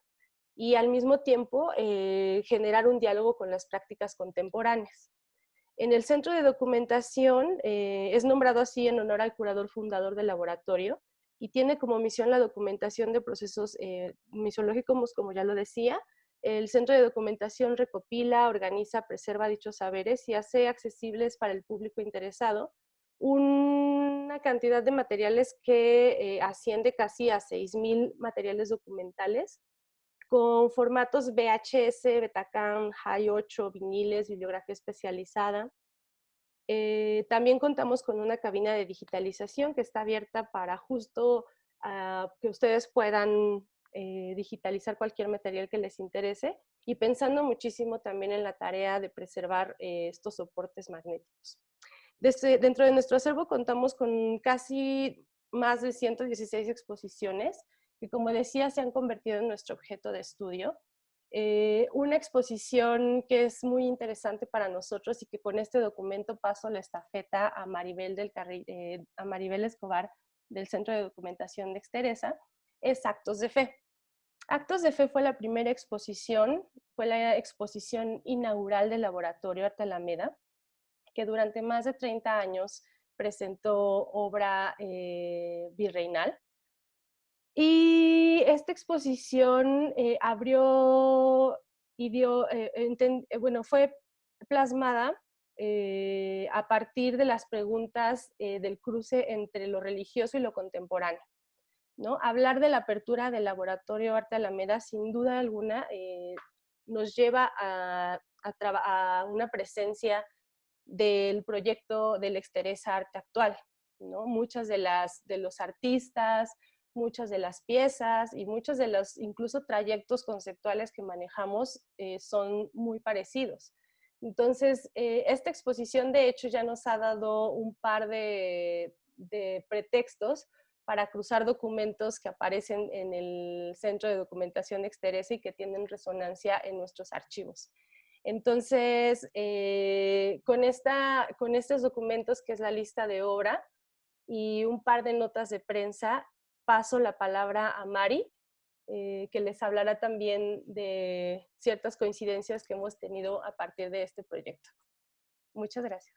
y al mismo tiempo generar un diálogo con las prácticas contemporáneas. En el centro de documentación es nombrado así en honor al curador fundador del laboratorio y tiene como misión la documentación de procesos museológicos, como ya lo decía. El centro de documentación recopila, organiza, preserva dichos saberes y hace accesibles para el público interesado una cantidad de materiales que asciende casi a 6,000 materiales documentales con formatos VHS, Betacam, Hi8, viniles, bibliografía especializada. También contamos con una cabina de digitalización que está abierta para justo que ustedes puedan digitalizar cualquier material que les interese y pensando muchísimo también en la tarea de preservar estos soportes magnéticos. Dentro de nuestro acervo contamos con casi más de 116 exposiciones que, como decía, se han convertido en nuestro objeto de estudio. Una exposición que es muy interesante para nosotros y que con este documento paso la estafeta a Maribel Escobar del Centro de Documentación de Exteresa, es Actos de Fe. Actos de Fe fue la primera exposición, fue la exposición inaugural del Laboratorio Arte Alameda, que durante más de 30 años presentó obra virreinal. Y esta exposición abrió y dio, fue plasmada a partir de las preguntas del cruce entre lo religioso y lo contemporáneo, ¿no? Hablar de la apertura del Laboratorio Arte Alameda, sin duda alguna, nos lleva a una presencia del proyecto del Exteresa Arte Actual, ¿no? Muchas de los artistas, muchas de las piezas y muchos de los incluso trayectos conceptuales que manejamos son muy parecidos. Entonces, esta exposición de hecho ya nos ha dado un par de pretextos para cruzar documentos que aparecen en el Centro de Documentación Exteresa y que tienen resonancia en nuestros archivos. Entonces, con estos documentos, que es la lista de obra y un par de notas de prensa, paso la palabra a Mari, que les hablará también de ciertas coincidencias que hemos tenido a partir de este proyecto. Muchas gracias.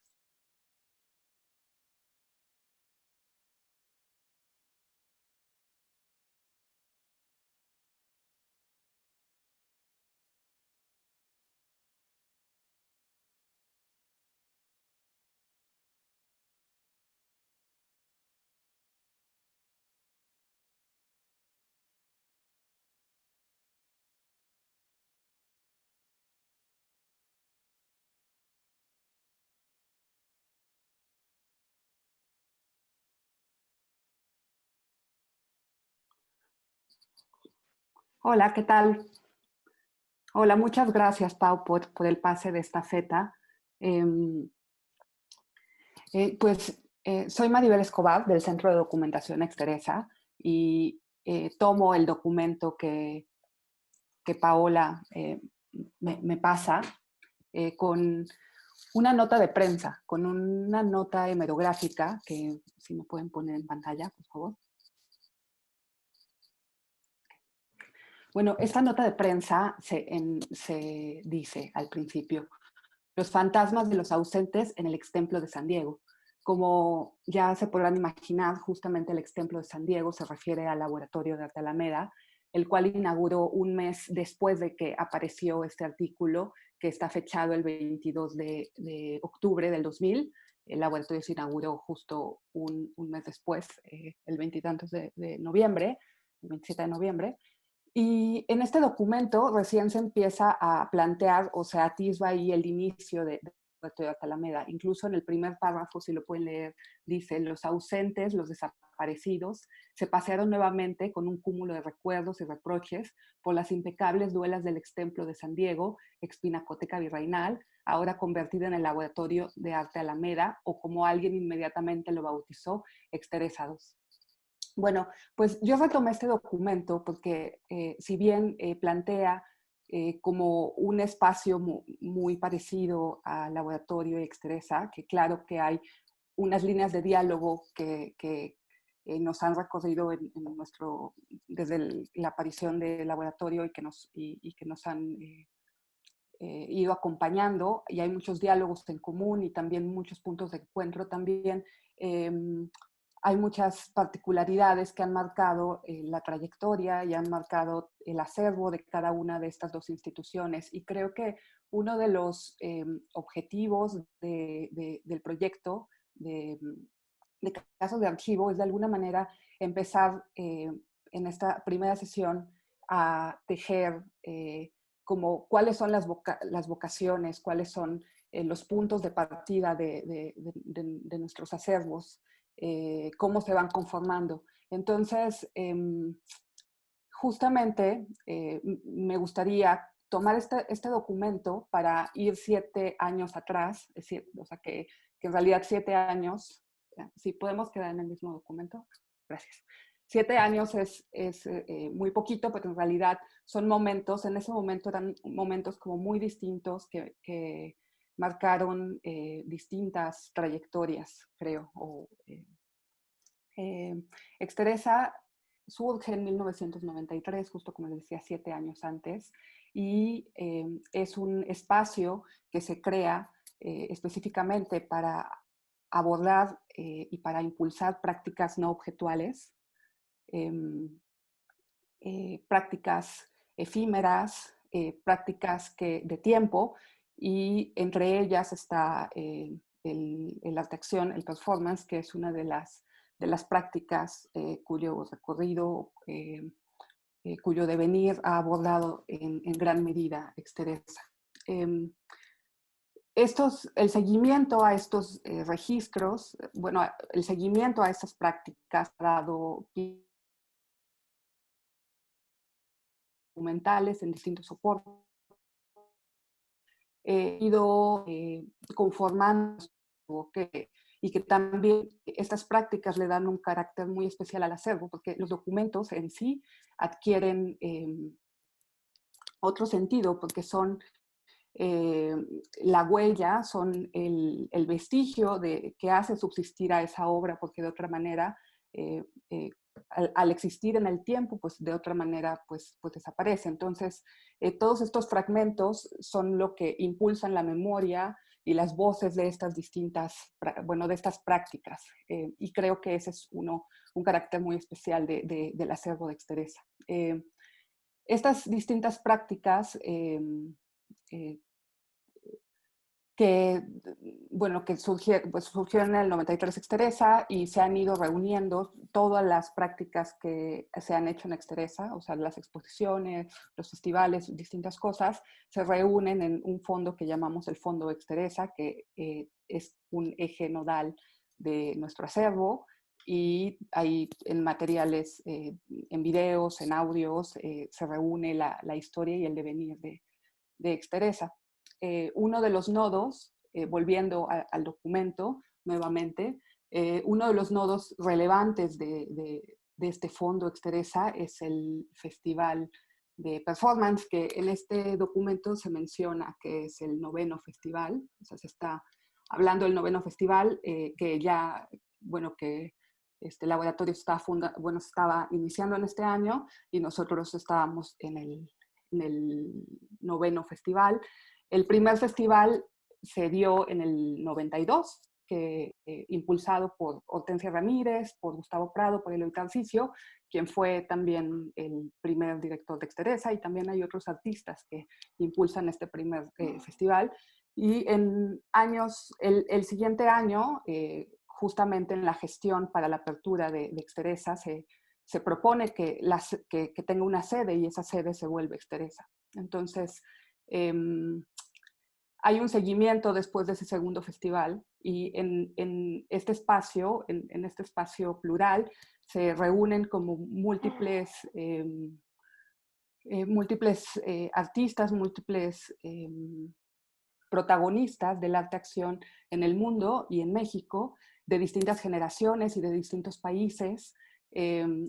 Hola, ¿qué tal? Hola, muchas gracias, Pau, por el pase de estafeta. Soy Maribel Escobar, del Centro de Documentación Exteresa, y tomo el documento que Paola me pasa con una nota de prensa, con una nota hemerográfica, que si me pueden poner en pantalla, por favor. Bueno, esta nota de prensa se dice al principio: los fantasmas de los ausentes en el extemplo de San Diego. Como ya se podrán imaginar, justamente el extemplo de San Diego se refiere al Laboratorio de Arte Alameda, el cual inauguró un mes después de que apareció este artículo, que está fechado el 22 de octubre del 2000. El laboratorio se inauguró justo un mes después, el 20 y tantos de noviembre, el 27 de noviembre. Y en este documento recién se empieza a plantear, o sea, atisba ahí el inicio de Laboratorio de Arte Alameda. Incluso en el primer párrafo, si lo pueden leer, dice: los ausentes, los desaparecidos, se pasearon nuevamente con un cúmulo de recuerdos y reproches por las impecables duelas del extemplo de San Diego, ex Pinacoteca Virreinal, ahora convertida en el Laboratorio de Arte Alameda, o como alguien inmediatamente lo bautizó, Exteresa II. Bueno, pues yo retomé este documento porque si bien plantea como un espacio muy parecido al Laboratorio Exteresa, que claro que hay unas líneas de diálogo que nos han recorrido desde la aparición del laboratorio y que nos han ido acompañando, y hay muchos diálogos en común y también muchos puntos de encuentro también. Hay muchas particularidades que han marcado la trayectoria y han marcado el acervo de cada una de estas dos instituciones, y creo que uno de los objetivos del proyecto de casos de archivo es de alguna manera empezar en esta primera sesión a tejer como cuáles son las vocaciones, cuáles son los puntos de partida de nuestros acervos, cómo se van conformando. Entonces, justamente me gustaría tomar este documento para ir 7 años atrás, es decir, o sea que en realidad 7 años, si podemos quedar en el mismo documento, gracias. 7 años es muy poquito, pero en realidad son momentos, en ese momento eran momentos como muy distintos que marcaron distintas trayectorias, creo. Exteresa surge en 1993, justo como les decía, 7 años antes, y es un espacio que se crea específicamente para abordar y para impulsar prácticas no objetuales, prácticas efímeras, prácticas de tiempo, y entre ellas está el arte acción, el performance, que es una de las prácticas cuyo recorrido, cuyo devenir ha abordado en gran medida Exteresa. El seguimiento a estos registros, bueno, el seguimiento a estas prácticas ha dado documentales en distintos soportes, ido conformando y que también estas prácticas le dan un carácter muy especial al acervo, porque los documentos en sí adquieren otro sentido, porque son la huella, son el vestigio que hace subsistir a esa obra, porque de otra manera, al existir en el tiempo, pues de otra manera pues desaparece. Entonces, todos estos fragmentos son lo que impulsan la memoria y las voces de estas de estas prácticas. Y creo que ese es un carácter muy especial del acervo de Exteresa. Estas distintas prácticas que surgieron en el 93 Exteresa y se han ido reuniendo todas las prácticas que se han hecho en Exteresa, o sea, las exposiciones, los festivales, distintas cosas, se reúnen en un fondo que llamamos el Fondo Exteresa, que es un eje nodal de nuestro acervo, y ahí en materiales, en videos, en audios, se reúne la historia y el devenir de Exteresa. Uno de los nodos, volviendo al documento nuevamente, uno de los nodos relevantes de este fondo Exteresa es el Festival de Performance, que en este documento se menciona que es el 9º festival, o sea, se está hablando del 9º festival, que ya, que este laboratorio estaba iniciando en este año y nosotros estábamos en el 9º festival. El primer festival se dio en el 92, impulsado por Hortensia Ramírez, por Gustavo Prado, por Eloy Tarcisio, quien fue también el primer director de Exteresa, y también hay otros artistas que impulsan este primer festival. Y el siguiente año, justamente en la gestión para la apertura de Exteresa, se propone que tenga una sede, y esa sede se vuelve Exteresa. Entonces, hay un seguimiento después de ese segundo festival, y en este espacio, en este espacio plural, se reúnen como múltiples artistas, múltiples protagonistas del arte acción en el mundo y en México, de distintas generaciones y de distintos países.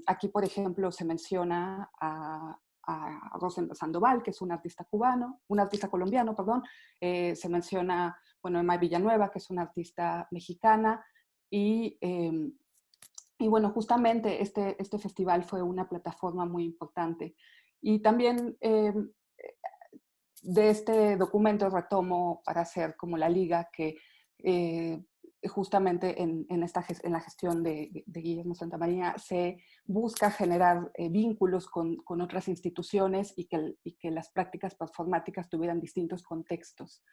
Aquí, por ejemplo, se menciona a Rosendo Sandoval, que es un artista colombiano, perdón. Se menciona, Emma Villanueva, que es una artista mexicana. Y bueno, justamente este festival fue una plataforma muy importante. Y también de este documento retomo para hacer como la liga que justamente en la gestión de Guillermo Santamaría se busca generar vínculos con otras instituciones y que las prácticas performáticas tuvieran distintos contextos.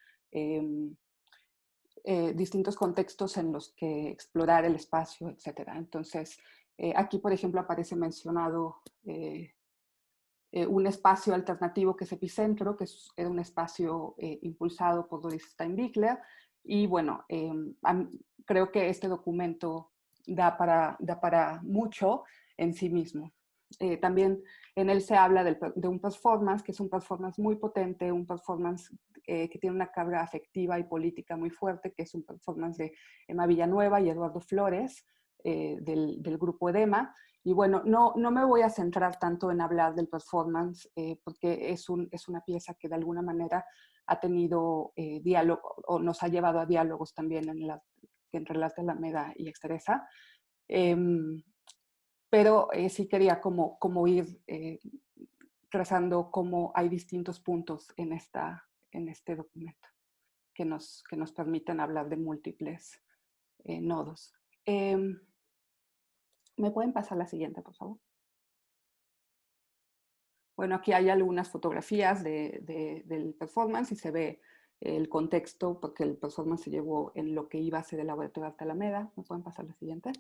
Distintos contextos en los que explorar el espacio, etc. Entonces, aquí, por ejemplo, aparece mencionado un espacio alternativo que es Epicentro, que era un espacio impulsado por Doris Steinbichler. Y bueno, creo que este documento da para mucho en sí mismo. También en él se habla de un performance, que es un performance muy potente, un performance que tiene una carga afectiva y política muy fuerte, que es un performance de Emma Villanueva y Eduardo Flores, del grupo Edema. Y bueno, no me voy a centrar tanto en hablar del performance, porque es una pieza que de alguna manera ha tenido diálogo, o nos ha llevado a diálogos también entre Las de Alameda y Exteresa. Pero sí quería como ir trazando cómo hay distintos puntos en este documento que nos permiten hablar de múltiples nodos. ¿Me pueden pasar la siguiente, por favor? Bueno, aquí hay algunas fotografías del performance y se ve el contexto porque el performance se llevó en lo que iba a ser el Laboratorio de Arte Alameda. ¿Me pueden pasar la siguiente?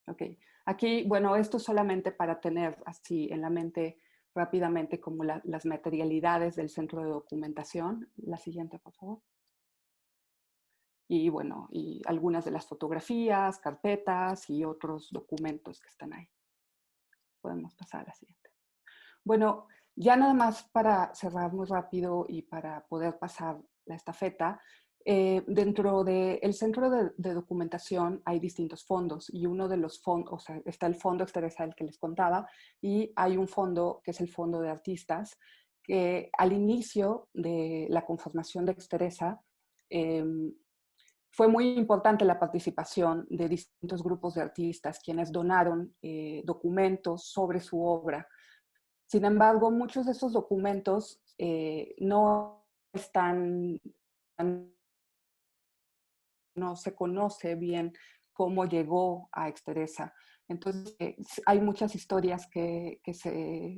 Ok. Aquí, bueno, esto solamente para tener así en la mente rápidamente como las materialidades del centro de documentación. La siguiente, por favor. Y bueno, y algunas de las fotografías, carpetas y otros documentos que están ahí. Podemos pasar a la siguiente. Bueno, ya nada más para cerrar muy rápido y para poder pasar la estafeta, dentro del centro de documentación hay distintos fondos y uno de los fondos, o sea, está el fondo Exteresa del que les contaba y hay un fondo que es el fondo de artistas que al inicio de la conformación de Exteresa fue muy importante la participación de distintos grupos de artistas quienes donaron documentos sobre su obra. Sin embargo, muchos de esos documentos no se conoce bien cómo llegó a Exteresa. Entonces, hay muchas historias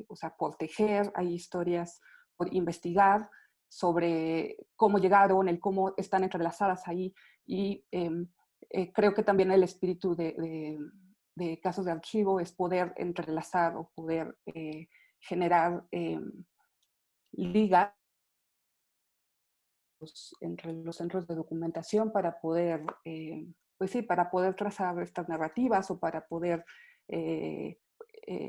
o sea, por tejer, hay historias por investigar sobre cómo llegaron, cómo están entrelazadas ahí. Y creo que también el espíritu de casos de archivo es poder entrelazar o poder generar ligas entre los centros de documentación para poder, pues sí, para poder trazar estas narrativas o para poder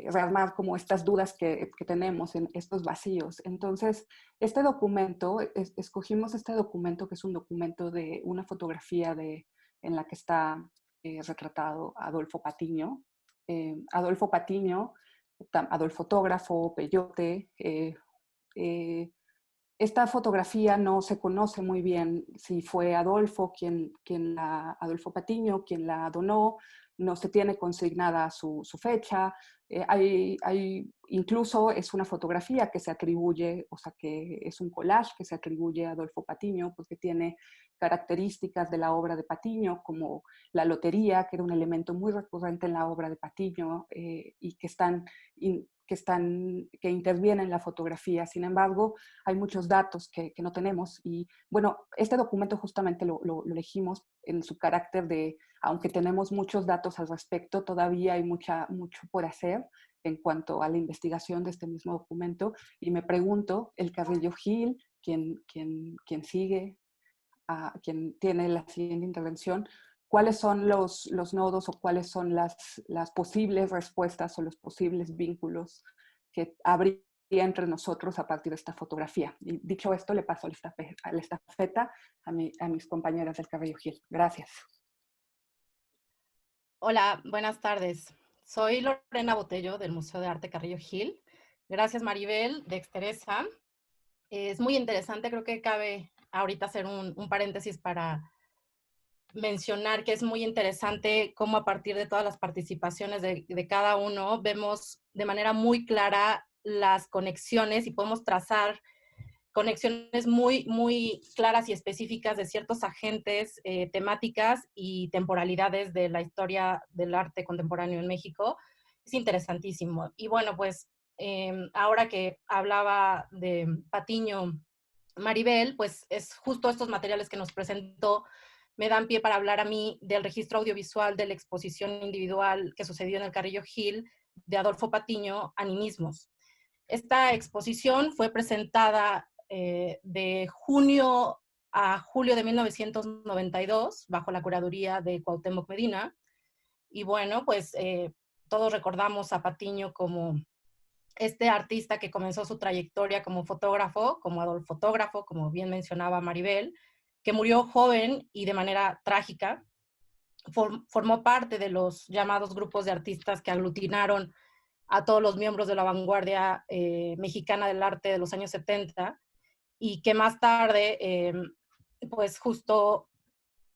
rearmar como estas dudas que tenemos en estos vacíos. Entonces, este documento, escogimos este documento que es un documento de una fotografía en la que está retratado Adolfo Patiño. Adolfo Patiño, adolfotógrafo, peyote, esta fotografía no se conoce muy bien si fue Adolfo Adolfo Patiño quien la donó, no se tiene consignada su fecha, incluso es una fotografía que se atribuye, o sea que es un collage que se atribuye a Adolfo Patiño porque tiene características de la obra de Patiño como la lotería, que era un elemento muy recurrente en la obra de Patiño y que intervienen en la fotografía. Sin embargo, hay muchos datos que no tenemos y bueno, este documento justamente lo elegimos en su carácter de, aunque tenemos muchos datos al respecto, todavía hay mucho por hacer en cuanto a la investigación de este mismo documento y me pregunto, el Carrillo Gil, quien sigue, quien tiene la siguiente intervención, cuáles son los nodos o cuáles son las posibles respuestas o los posibles vínculos que habría entre nosotros a partir de esta fotografía. Y dicho esto, le paso la estafeta a mis compañeras del Carrillo Gil. Gracias. Hola, buenas tardes. Soy Lorena Botello del Museo de Arte Carrillo Gil. Gracias, Maribel, de Exteresa. Es muy interesante, creo que cabe ahorita hacer un paréntesis para mencionar que es muy interesante cómo a partir de todas las participaciones de cada uno vemos de manera muy clara las conexiones y podemos trazar conexiones muy, muy claras y específicas de ciertos agentes, temáticas y temporalidades de la historia del arte contemporáneo en México. Es interesantísimo. Y bueno, pues ahora que hablaba de Patiño Maribel, pues es justo estos materiales que nos presentó me dan pie para hablar a mí del registro audiovisual de la exposición individual que sucedió en el Carrillo Gil de Adolfo Patiño, Animismos. Esta exposición fue presentada de junio a julio de 1992 bajo la curaduría de Cuauhtémoc Medina. Y bueno, pues todos recordamos a Patiño como este artista que comenzó su trayectoria como fotógrafo, como adolfotógrafo, como bien mencionaba Maribel, que murió joven y de manera trágica. Formó parte de los llamados grupos de artistas que aglutinaron a todos los miembros de la vanguardia mexicana del arte de los años 70 y que más tarde, pues justo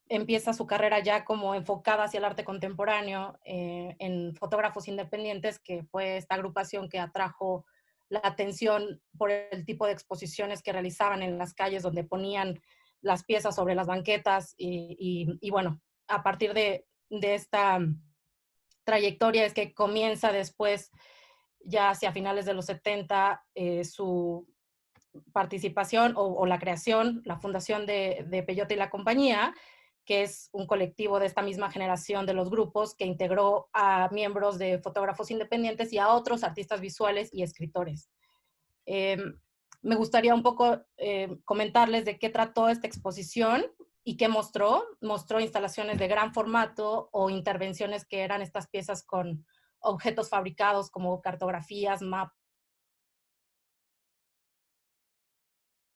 empieza su carrera ya como enfocada hacia el arte contemporáneo en Fotógrafos Independientes, que fue esta agrupación que atrajo la atención por el tipo de exposiciones que realizaban en las calles donde ponían las piezas sobre las banquetas y bueno, a partir de esta trayectoria es que comienza después, ya hacia finales de los 70, su participación o la creación, la fundación de Peyote y la Compañía, que es un colectivo de esta misma generación de los grupos que integró a miembros de fotógrafos independientes y a otros artistas visuales y escritores. Me gustaría un poco comentarles de qué trató esta exposición y qué mostró. Mostró instalaciones de gran formato o intervenciones que eran estas piezas con objetos fabricados como cartografías, mapas,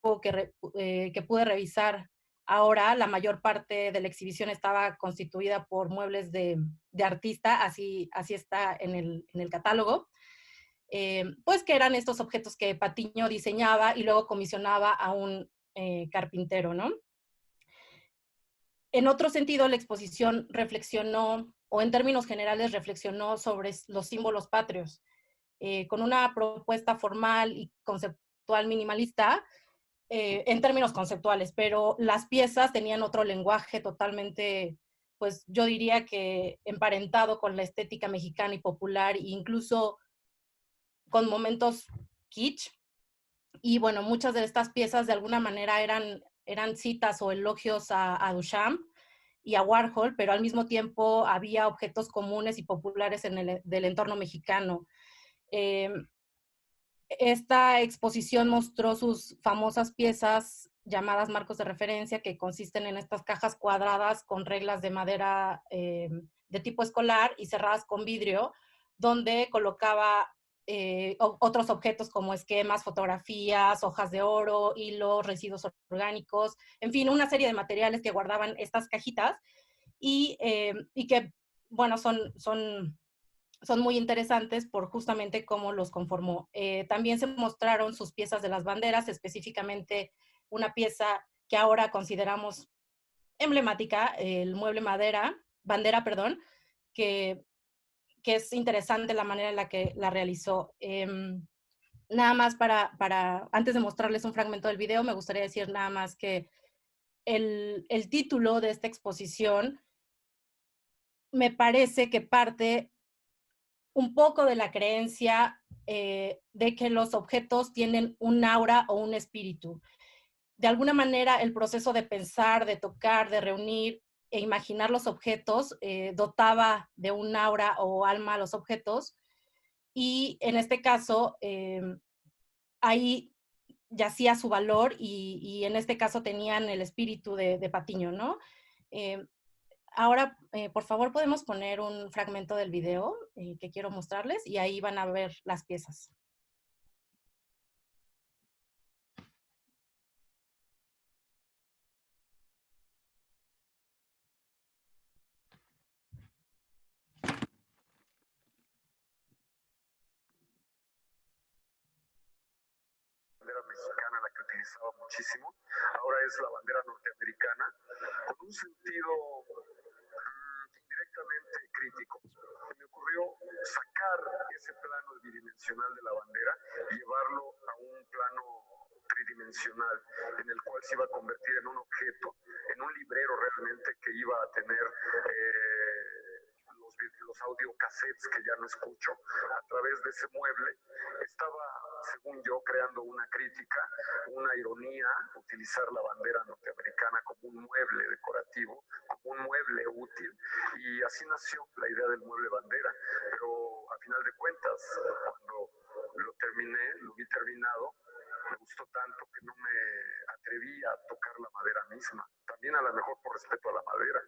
que pude revisar ahora. La mayor parte de la exhibición estaba constituida por muebles de artista, así está en el catálogo. Pues que eran estos objetos que Patiño diseñaba y luego comisionaba a un carpintero, ¿no? En otro sentido, la exposición reflexionó, o en términos generales reflexionó sobre los símbolos patrios, con una propuesta formal y conceptual minimalista, en términos conceptuales, pero las piezas tenían otro lenguaje totalmente, pues yo diría que emparentado con la estética mexicana y popular, e incluso con momentos kitsch. Y bueno, muchas de estas piezas de alguna manera eran citas o elogios a Duchamp y a Warhol, pero al mismo tiempo había objetos comunes y populares del entorno mexicano. Eh, Esta exposición mostró sus famosas piezas llamadas marcos de referencia, que consisten en estas cajas cuadradas con reglas de madera de tipo escolar y cerradas con vidrio, donde colocaba otros objetos como esquemas, fotografías, hojas de oro, hilos, residuos orgánicos, en fin, una serie de materiales que guardaban estas cajitas y que, bueno, son muy interesantes por justamente cómo los conformó. También se mostraron sus piezas de las banderas, específicamente una pieza que ahora consideramos emblemática, el mueble bandera, perdón, que es interesante la manera en la que la realizó. Nada más antes de mostrarles un fragmento del video, me gustaría decir nada más que el título de esta exposición me parece que parte un poco de la creencia de que los objetos tienen un aura o un espíritu. De alguna manera, el proceso de pensar, de tocar, de reunir e imaginar los objetos dotaba de un aura o alma a los objetos, y en este caso, ahí yacía su valor y en este caso tenían el espíritu de Patiño, ¿no? Eh, Ahora, por favor, podemos poner un fragmento del video que quiero mostrarles y ahí van a ver las piezas. Bandera mexicana, la que utilizaba muchísimo, ahora es la bandera norteamericana, con un sentido indirectamente crítico. Me ocurrió sacar ese plano bidimensional de la bandera y llevarlo a un plano tridimensional, en el cual se iba a convertir en un objeto, en un librero realmente que iba a tener los audiocassettes que ya no escucho. A través de ese mueble estaba, según yo, creando una crítica, una ironía, utilizar la bandera norteamericana como un mueble decorativo, como un mueble útil, y así nació la idea del mueble bandera. Pero a final de cuentas, cuando lo terminé, lo vi terminado, me gustó tanto que no me atreví a tocar la madera misma, también a lo mejor por respeto a la madera.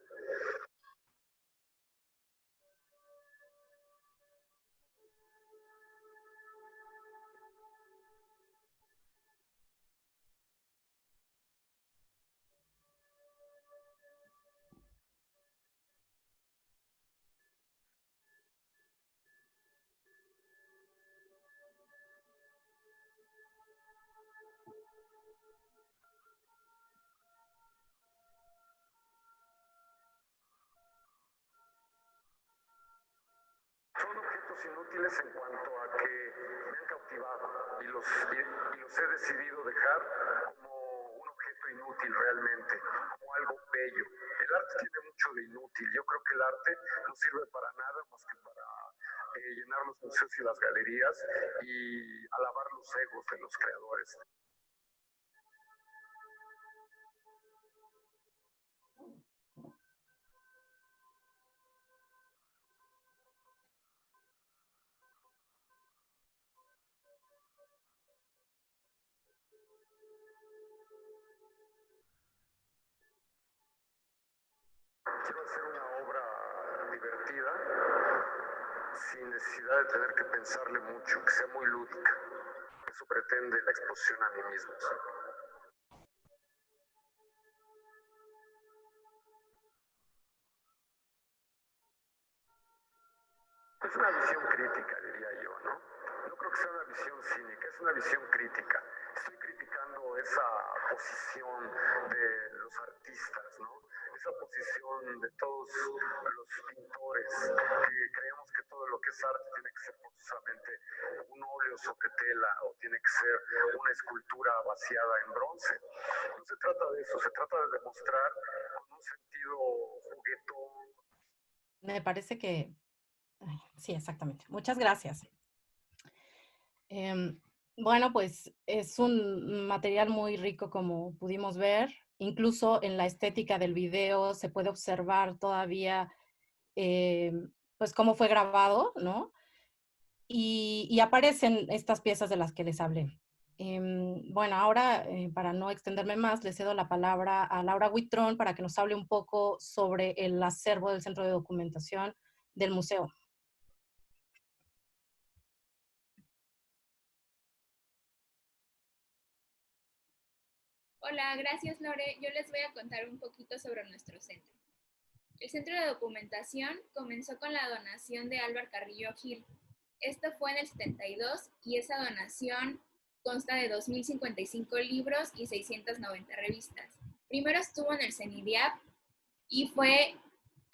Son objetos inútiles en cuanto a que me han cautivado y los he decidido dejar como un objeto inútil realmente, como algo bello. El arte tiene mucho de inútil. Yo creo que el arte no sirve para nada más que para llenar los museos y las galerías y alabar los egos de los creadores. Quiero hacer una obra divertida, sin necesidad de tener que pensarle mucho, que sea muy lúdica. Eso pretende la exposición a mí mismo. Es una visión crítica, diría yo, ¿no? No creo que sea una visión cínica, es una visión crítica. Estoy criticando esa posición de los artistas, ¿no? Esa posición de todos los pintores, que creemos que todo lo que es arte tiene que ser forzosamente un óleo sobre tela o tiene que ser una escultura vaciada en bronce. No se trata de eso, se trata de demostrar con un sentido juguetón. Me parece que... Sí, exactamente. Muchas gracias. Bueno, pues es un material muy rico, como pudimos ver. Incluso en la estética del video se puede observar todavía pues cómo fue grabado, ¿no? Y aparecen estas piezas de las que les hablé. Bueno, ahora, para no extenderme más, le cedo la palabra a Laura Huitrón para que nos hable un poco sobre el acervo del Centro de Documentación del museo. Hola, gracias Lore. Yo les voy a contar un poquito sobre nuestro centro. El Centro de Documentación comenzó con la donación de Álvaro Carrillo Gil. Esto fue en el 72 y esa donación consta de 2.055 libros y 690 revistas. Primero estuvo en el CENIDIAP y fue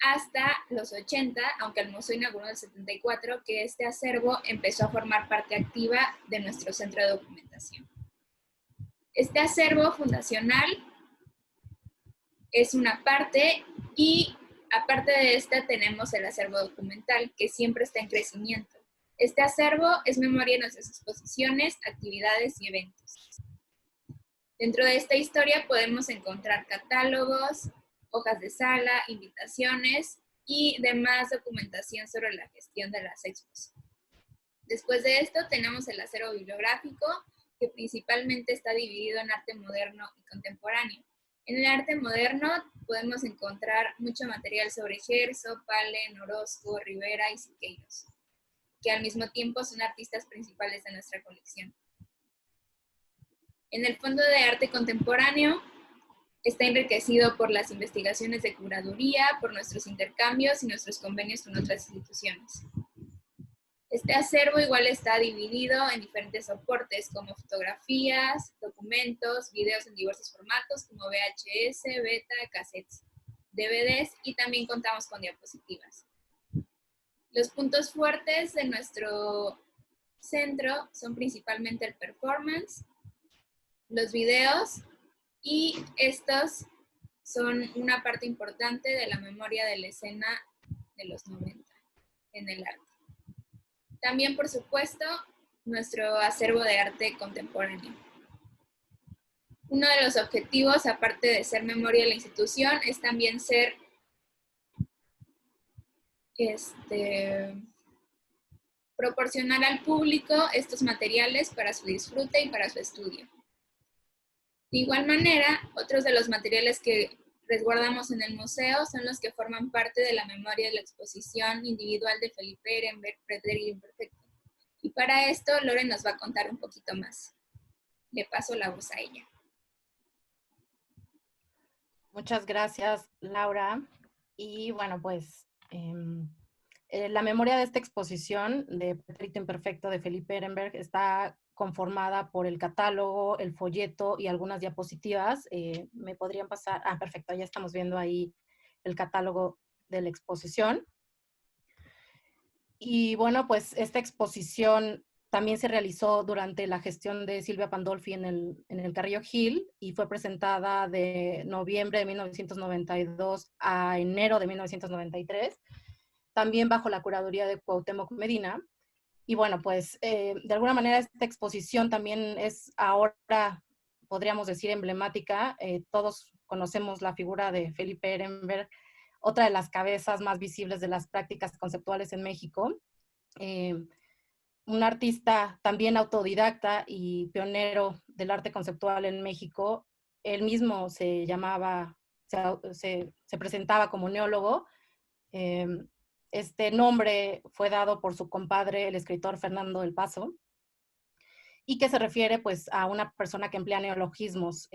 hasta los 80, aunque el museo inauguró en el 74, que este acervo empezó a formar parte activa de nuestro Centro de Documentación. Este acervo fundacional es una parte y aparte de esta tenemos el acervo documental que siempre está en crecimiento. Este acervo es memoria de nuestras exposiciones, actividades y eventos. Dentro de esta historia podemos encontrar catálogos, hojas de sala, invitaciones y demás documentación sobre la gestión de las expos. Después de esto tenemos el acervo bibliográfico, que principalmente está dividido en arte moderno y contemporáneo. En el arte moderno podemos encontrar mucho material sobre Gerso, Palen, Orozco, Rivera y Siqueiros, que al mismo tiempo son artistas principales de nuestra colección. En el Fondo de Arte Contemporáneo está enriquecido por las investigaciones de curaduría, por nuestros intercambios y nuestros convenios con otras instituciones. Este acervo igual está dividido en diferentes soportes como fotografías, documentos, videos en diversos formatos como VHS, beta, cassettes, DVDs y también contamos con diapositivas. Los puntos fuertes de nuestro centro son principalmente el performance, los videos y estos son una parte importante de la memoria de la escena de los 90 en el arte. También, por supuesto, nuestro acervo de arte contemporáneo. Uno de los objetivos, aparte de ser memoria de la institución, es también ser proporcionar al público estos materiales para su disfrute y para su estudio. De igual manera, otros de los materiales que resguardamos en el museo son los que forman parte de la memoria de la exposición individual de Felipe Ehrenberg, Frederick Imperfecto. Y para esto, Lore nos va a contar un poquito más. Le paso la voz a ella. Muchas gracias, Laura. Y bueno, pues la memoria de esta exposición de Pretérito Imperfecto de Felipe Ehrenberg está conformada por el catálogo, el folleto y algunas diapositivas. ¿Me podrían pasar? Ah, perfecto, ya estamos viendo ahí el catálogo de la exposición. Y bueno, pues esta exposición también se realizó durante la gestión de Silvia Pandolfi en el Carrillo Gil y fue presentada de noviembre de 1992 a enero de 1993, también bajo la curaduría de Cuauhtémoc Medina. Y bueno, pues de alguna manera esta exposición también es ahora, podríamos decir, emblemática. Todos conocemos la figura de Felipe Ehrenberg, otra de las cabezas más visibles de las prácticas conceptuales en México. Un artista también autodidacta y pionero del arte conceptual en México. Él mismo se llamaba, se presentaba como neólogo. Este nombre fue dado por su compadre, el escritor Fernando del Paso, y que se refiere pues a una persona que emplea neologismos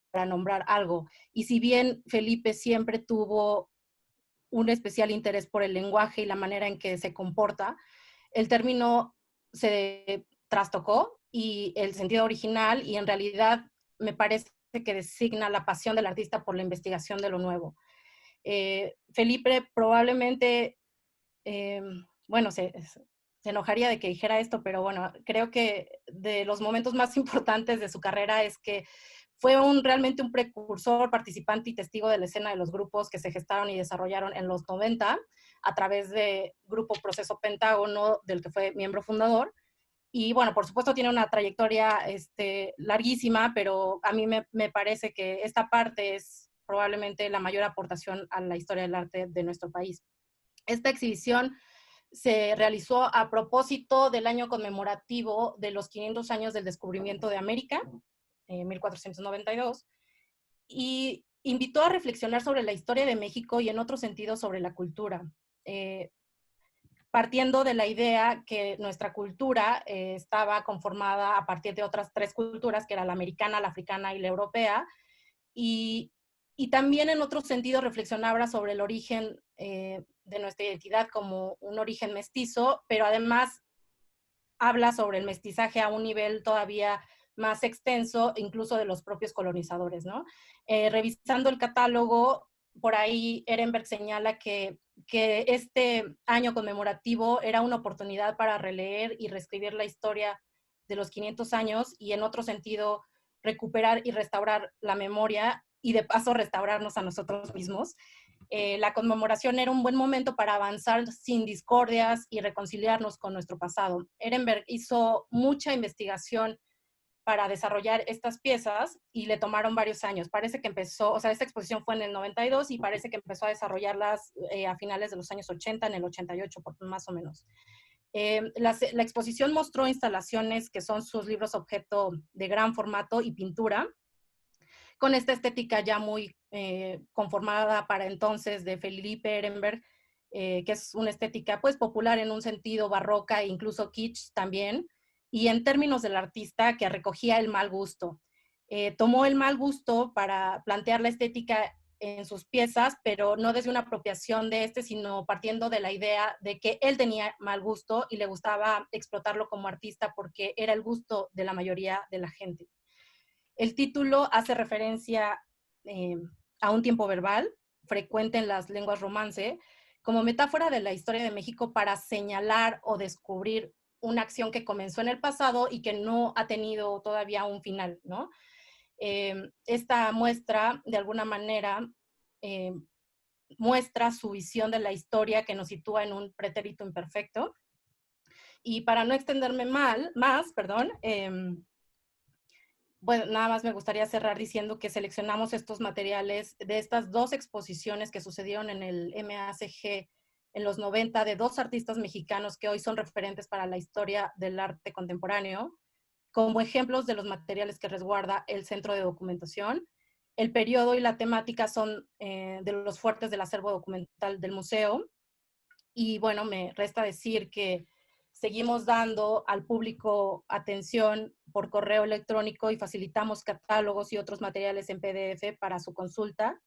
para nombrar algo. Y si bien Felipe siempre tuvo un especial interés por el lenguaje y la manera en que se comporta, el término se trastocó y el sentido original, y en realidad me parece que designa la pasión del artista por la investigación de lo nuevo. Felipe probablemente, bueno, se enojaría de que dijera esto, pero bueno, creo que de los momentos más importantes de su carrera es que fue realmente un precursor, participante y testigo de la escena de los grupos que se gestaron y desarrollaron en los 90 a través de Grupo Proceso Pentágono, del que fue miembro fundador. Y bueno, por supuesto tiene una trayectoria larguísima, pero a mí me parece que esta parte es probablemente la mayor aportación a la historia del arte de nuestro país. Esta exhibición se realizó a propósito del año conmemorativo de los 500 años del descubrimiento de América, 1492, y invitó a reflexionar sobre la historia de México y en otro sentido sobre la cultura. Partiendo de la idea que nuestra cultura estaba conformada a partir de otras tres culturas, que era la americana, la africana y la europea, y también en otro sentido reflexionaba sobre el origen de nuestra identidad como un origen mestizo, pero además habla sobre el mestizaje a un nivel todavía más extenso, incluso de los propios colonizadores, ¿no? Revisando el catálogo, por ahí Ehrenberg señala que este año conmemorativo era una oportunidad para releer y reescribir la historia de los 500 años y en otro sentido recuperar y restaurar la memoria y de paso restaurarnos a nosotros mismos. La conmemoración era un buen momento para avanzar sin discordias y reconciliarnos con nuestro pasado. Ehrenberg hizo mucha investigación para desarrollar estas piezas y le tomaron varios años. Parece que empezó, o sea, esta exposición fue en el 92 y parece que empezó a desarrollarlas a finales de los años 80, en el 88 más o menos. La exposición mostró instalaciones que son sus libros objeto de gran formato y pintura, con esta estética ya muy conformada para entonces de Felipe Ehrenberg, que es una estética pues popular en un sentido barroca e incluso kitsch también, y en términos del artista que recogía el mal gusto. Tomó el mal gusto para plantear la estética en sus piezas, pero no desde una apropiación de sino partiendo de la idea de que él tenía mal gusto y le gustaba explotarlo como artista porque era el gusto de la mayoría de la gente. El título hace referencia a un tiempo verbal frecuente en las lenguas romance, como metáfora de la historia de México para señalar o descubrir una acción que comenzó en el pasado y que no ha tenido todavía un final, ¿no? Esta muestra, de alguna manera, muestra su visión de la historia que nos sitúa en un pretérito imperfecto. Y para no extenderme más, bueno, nada más me gustaría cerrar diciendo que seleccionamos estos materiales de estas 2 exposiciones que sucedieron en el MACG en los 90 de 2 artistas mexicanos que hoy son referentes para la historia del arte contemporáneo, como ejemplos de los materiales que resguarda el Centro de Documentación. El periodo y la temática son de los fuertes del acervo documental del museo. Y bueno, me resta decir que seguimos dando al público atención por correo electrónico y facilitamos catálogos y otros materiales en PDF para su consulta.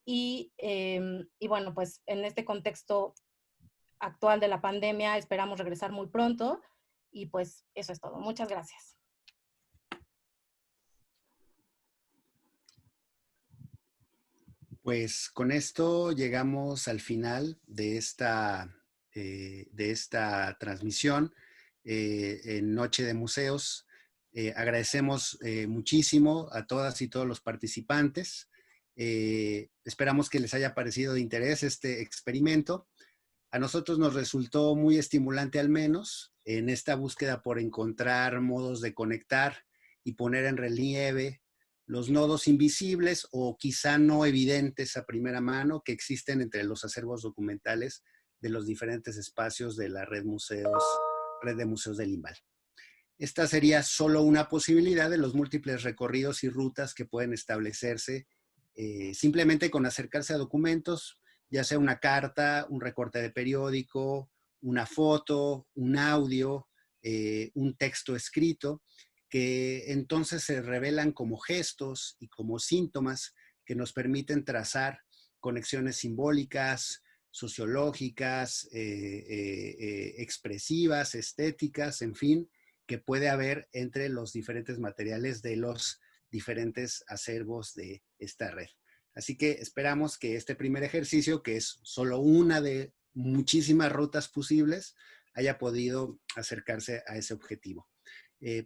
Y bueno, pues en este contexto actual de la pandemia esperamos regresar muy pronto. Y pues eso es todo. Muchas gracias. Pues con esto llegamos al final de esta transmisión en Noche de Museos. Agradecemos muchísimo a todas y todos los participantes. Esperamos que les haya parecido de interés este experimento. A nosotros nos resultó muy estimulante, al menos, en esta búsqueda por encontrar modos de conectar y poner en relieve los nodos invisibles o quizá no evidentes a primera mano que existen entre los acervos documentales de los diferentes espacios de la red de museos del IMBAL. Esta sería solo una posibilidad de los múltiples recorridos y rutas que pueden establecerse simplemente con acercarse a documentos, ya sea una carta, un recorte de periódico, una foto, un audio, un texto escrito, que entonces se revelan como gestos y como síntomas que nos permiten trazar conexiones simbólicas, sociológicas, expresivas, estéticas, en fin, que puede haber entre los diferentes materiales de los diferentes acervos de esta red. Así que esperamos que este primer ejercicio, que es solo una de muchísimas rutas posibles, haya podido acercarse a ese objetivo.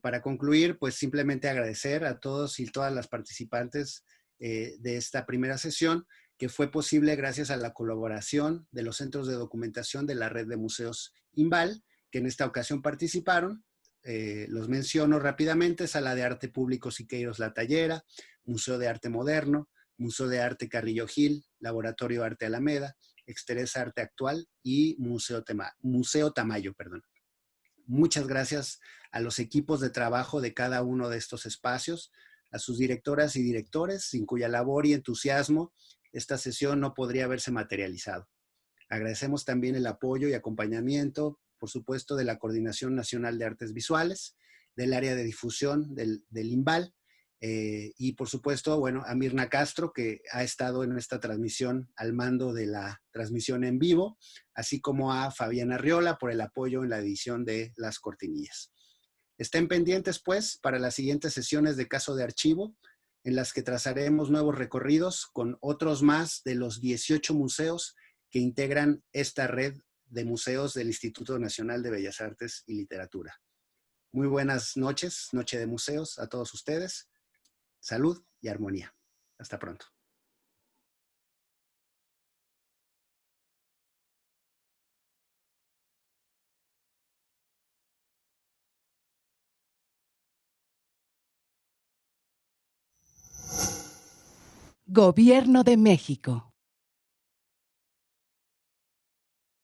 Para concluir, pues simplemente agradecer a todos y todas las participantes de esta primera sesión, que fue posible gracias a la colaboración de los centros de documentación de la red de museos IMBAL, que en esta ocasión participaron. Los menciono rápidamente: Sala de Arte Público Siqueiros La Tallera, Museo de Arte Moderno, Museo de Arte Carrillo Gil, Laboratorio Arte Alameda, Exteresa Arte Actual y Museo Tamayo. Muchas gracias a los equipos de trabajo de cada uno de estos espacios, a sus directoras y directores, sin cuya labor y entusiasmo esta sesión no podría haberse materializado. Agradecemos también el apoyo y acompañamiento, por supuesto, de la Coordinación Nacional de Artes Visuales, del área de difusión del IMBAL, y por supuesto, bueno, a Mirna Castro, que ha estado en esta transmisión al mando de la transmisión en vivo, así como a Fabiana Arriola por el apoyo en la edición de las cortinillas. Estén pendientes, pues, para las siguientes sesiones de Caso de Archivo, en las que trazaremos nuevos recorridos con otros más de los 18 museos que integran esta red de museos del Instituto Nacional de Bellas Artes y Literatura. Muy buenas noches, Noche de Museos a todos ustedes. Salud y armonía. Hasta pronto. Gobierno de México.